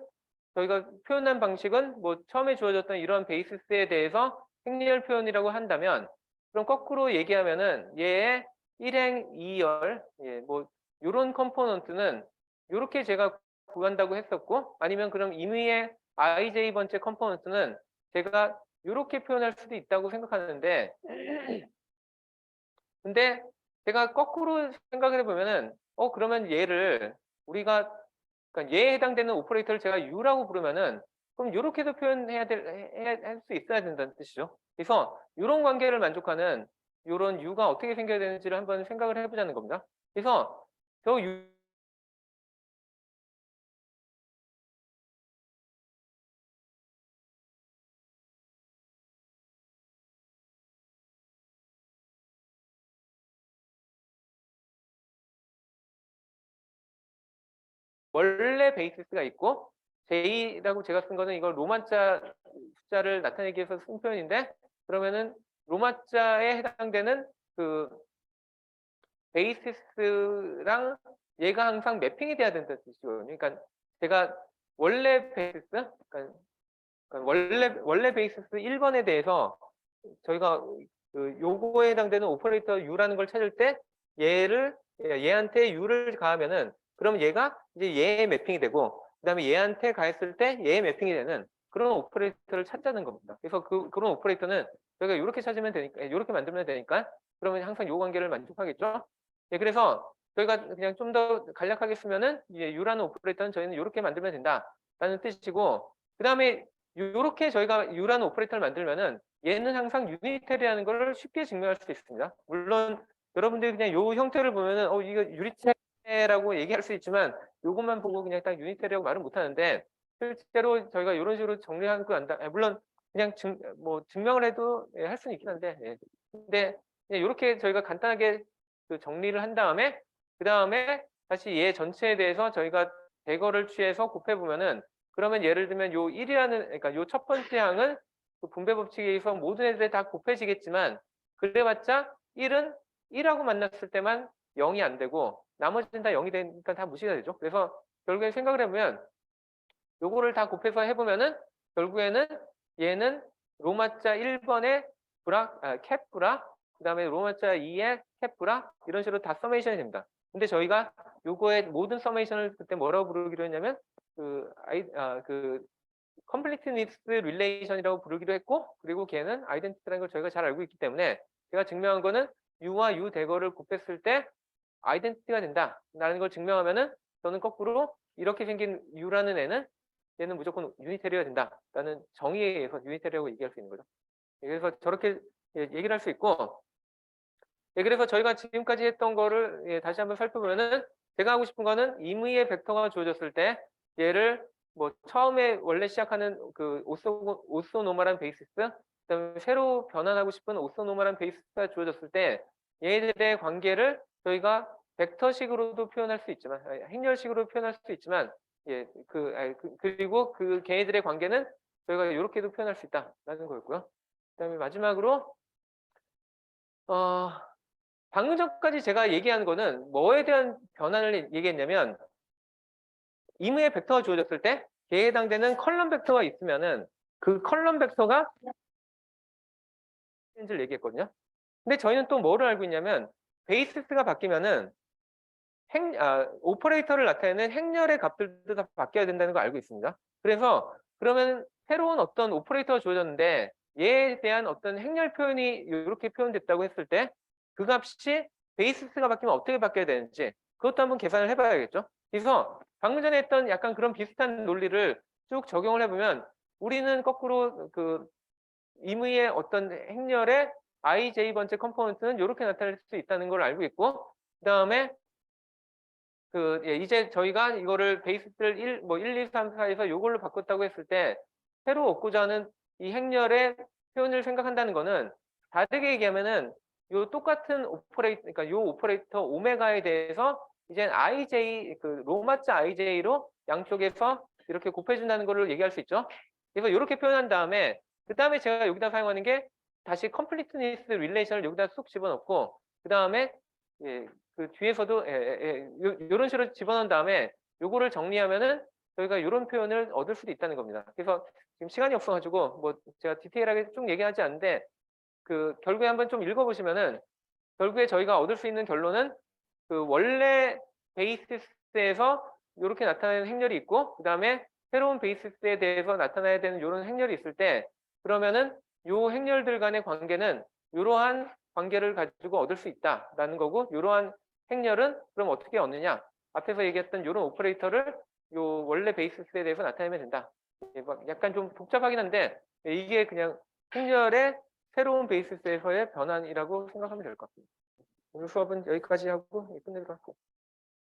저희가 표현한 방식은 뭐 처음에 주어졌던 이런 베이시스에 대해서 행렬 표현이라고 한다면 그럼 거꾸로 얘기하면은 얘의 1행 2열 뭐 요런 컴포넌트는 이렇게 제가 구한다고 했었고 아니면 그럼 임의의 ij 번째 컴포넌트는 제가 이렇게 표현할 수도 있다고 생각하는데 근데 제가 거꾸로 생각을 해보면은 그러면 얘를 우리가 그러니까 얘에 해당되는 오퍼레이터를 제가 U라고 부르면은 그럼 이렇게도 표현해야 할 수 있어야 된다는 뜻이죠. 그래서 이런 관계를 만족하는 이런 U가 어떻게 생겨야 되는지를 한번 생각을 해보자는 겁니다. 그래서 저 U 원래 베이시스가 있고 J라고 제가 쓴 거는 이걸 로마자 숫자를 나타내기 위해서 쓴 표현인데 그러면은 로마자에 해당되는 그 베이시스랑 얘가 항상 매핑이 돼야 된다는 뜻이거든요. 그러니까 제가 원래 베이시스, 그러니까 원래 베이시스 1번에 대해서 저희가 그 요거에 해당되는 오퍼레이터 U라는 걸 찾을 때 얘한테 U를 가하면은 그럼 얘가 이제 얘에 매핑이 되고 그다음에 얘한테 가했을 때 얘에 매핑이 되는 그런 오퍼레이터를 찾자는 겁니다. 그래서 그런 오퍼레이터는 저희가 이렇게 찾으면 되니까 이렇게 만들면 되니까 그러면 항상 요 관계를 만족하겠죠. 예, 그래서 저희가 그냥 좀 더 간략하게 쓰면은 이제 U라는 오퍼레이터는 저희는 이렇게 만들면 된다라는 뜻이고 그다음에 이렇게 저희가 U라는 오퍼레이터를 만들면은 얘는 항상 유니테리라는 걸 쉽게 증명할 수 있습니다. 물론 여러분들이 그냥 요 형태를 보면은 이거 유리체라고 얘기할 수 있지만 요것만 보고 그냥 딱 유니테리라고 말은 못 하는데 실제로 저희가 이런 식으로 정리하고 난다. 물론 그냥 증명을 해도 할 수는 있긴 한데 근데 이렇게 저희가 간단하게 그 정리를 한 다음에 그 다음에 다시 얘 전체에 대해서 저희가 대거를 취해서 곱해 보면은 그러면 예를 들면 요 1이라는 그러니까 요 첫 번째 항은 그 분배 법칙에 의해서 모든 애들이 다 곱해지겠지만 그래봤자 1은 1하고 만났을 때만 0이 안 되고 나머지는 다 0이 되니까 다 무시가 되죠. 그래서 결국에 생각을 해보면 요거를 다 곱해서 해보면은 결국에는 얘는 로마자 1번의 캡 브라 그다음에 로마자 2의 캡브라 이런 식으로 다 서메이션이 됩니다. 근데 저희가 요거의 모든 서메이션을 그때 뭐라고 부르기로 했냐면 그 completeness relation이라고 부르기로 했고, 그리고 걔는 아이덴티티라는 걸 저희가 잘 알고 있기 때문에 제가 증명한 거는 U와 U 대거를 곱했을 때 아이덴티티가 된다라는 걸 증명하면은 저는 거꾸로 이렇게 생긴 U라는 애는 얘는 무조건 유니테리가 된다라는 정의에 의해서 유니테리라고 얘기할 수 있는 거죠. 그래서 저렇게 얘기를 할 수 있고, 그래서 저희가 지금까지 했던 거를 다시 한번 살펴보면은 제가 하고 싶은 거는 임의의 벡터가 주어졌을 때 얘를 뭐 처음에 원래 시작하는 그 오소노멀한 베이시스, 그다음에 새로 변환하고 싶은 오소노멀한 베이시스가 주어졌을 때 얘들의 관계를 저희가 벡터식으로도 표현할 수 있지만, 행렬식으로 표현할 수 있지만, 그리고 그 걔네들의 관계는 저희가 이렇게도 표현할 수 있다라는 거였고요. 그다음에 마지막으로 방금 전까지 제가 얘기한 거는 뭐에 대한 변환을 얘기했냐면, 임의의 벡터가 주어졌을 때 걔에 해당되는 컬럼 벡터가 있으면은 그 컬럼 벡터가 를 얘기했거든요. 근데 저희는 또 뭐를 알고 있냐면, 베이시스가 바뀌면은 오퍼레이터를 나타내는 행렬의 값들도 다 바뀌어야 된다는 걸 알고 있습니다. 그래서 그러면 새로운 어떤 오퍼레이터가 주어졌는데 얘에 대한 어떤 행렬 표현이 이렇게 표현됐다고 했을 때 그 값이 베이시스가 바뀌면 어떻게 바뀌어야 되는지 그것도 한번 계산을 해봐야겠죠. 그래서 방금 전에 했던 약간 그런 비슷한 논리를 쭉 적용을 해보면 우리는 거꾸로 그 임의의 어떤 행렬의 ij번째 컴포넌트는 이렇게 나타낼 수 있다는 걸 알고 있고, 그 다음에 이제 저희가 이거를 베이스를 1, 2, 3, 4에서 요걸로 바꿨다고 했을 때 새로 얻고자 하는 이 행렬의 표현을 생각한다는 거는, 다르게 얘기하면은 요 똑같은 그러니까 요 오퍼레이터 오메가에 대해서 이제 ij, 그 로마자 ij로 양쪽에서 이렇게 곱해준다는 거를 얘기할 수 있죠. 그래서 이렇게 표현한 다음에 그 다음에 제가 여기다 사용하는 게 다시 completeness relation을 여기다 쑥 집어넣고, 그 다음에 그 뒤에서도 이런 식으로 집어넣은 다음에 요거를 정리하면은 저희가 이런 표현을 얻을 수도 있다는 겁니다. 그래서 지금 시간이 없어가지고 뭐 제가 디테일하게 쭉 얘기하지 않는데 그 결국에 한번 좀 읽어보시면은 결국에 저희가 얻을 수 있는 결론은 그 원래 베이시스에서 이렇게 나타나는 행렬이 있고, 그 다음에 새로운 베이시스에 대해서 나타나야 되는 이런 행렬이 있을 때 그러면은 요 행렬들 간의 관계는 이러한 관계를 가지고 얻을 수 있다라는 거고, 이러한 행렬은 그럼 어떻게 얻느냐? 앞에서 얘기했던 이런 오퍼레이터를 요 원래 베이시스에 대해서 나타내면 된다. 약간 좀 복잡하긴 한데 이게 그냥 행렬의 새로운 베이시스에서의 변환이라고 생각하면 될 것 같습니다. 오늘 수업은 여기까지 하고 끝내도록 할게요.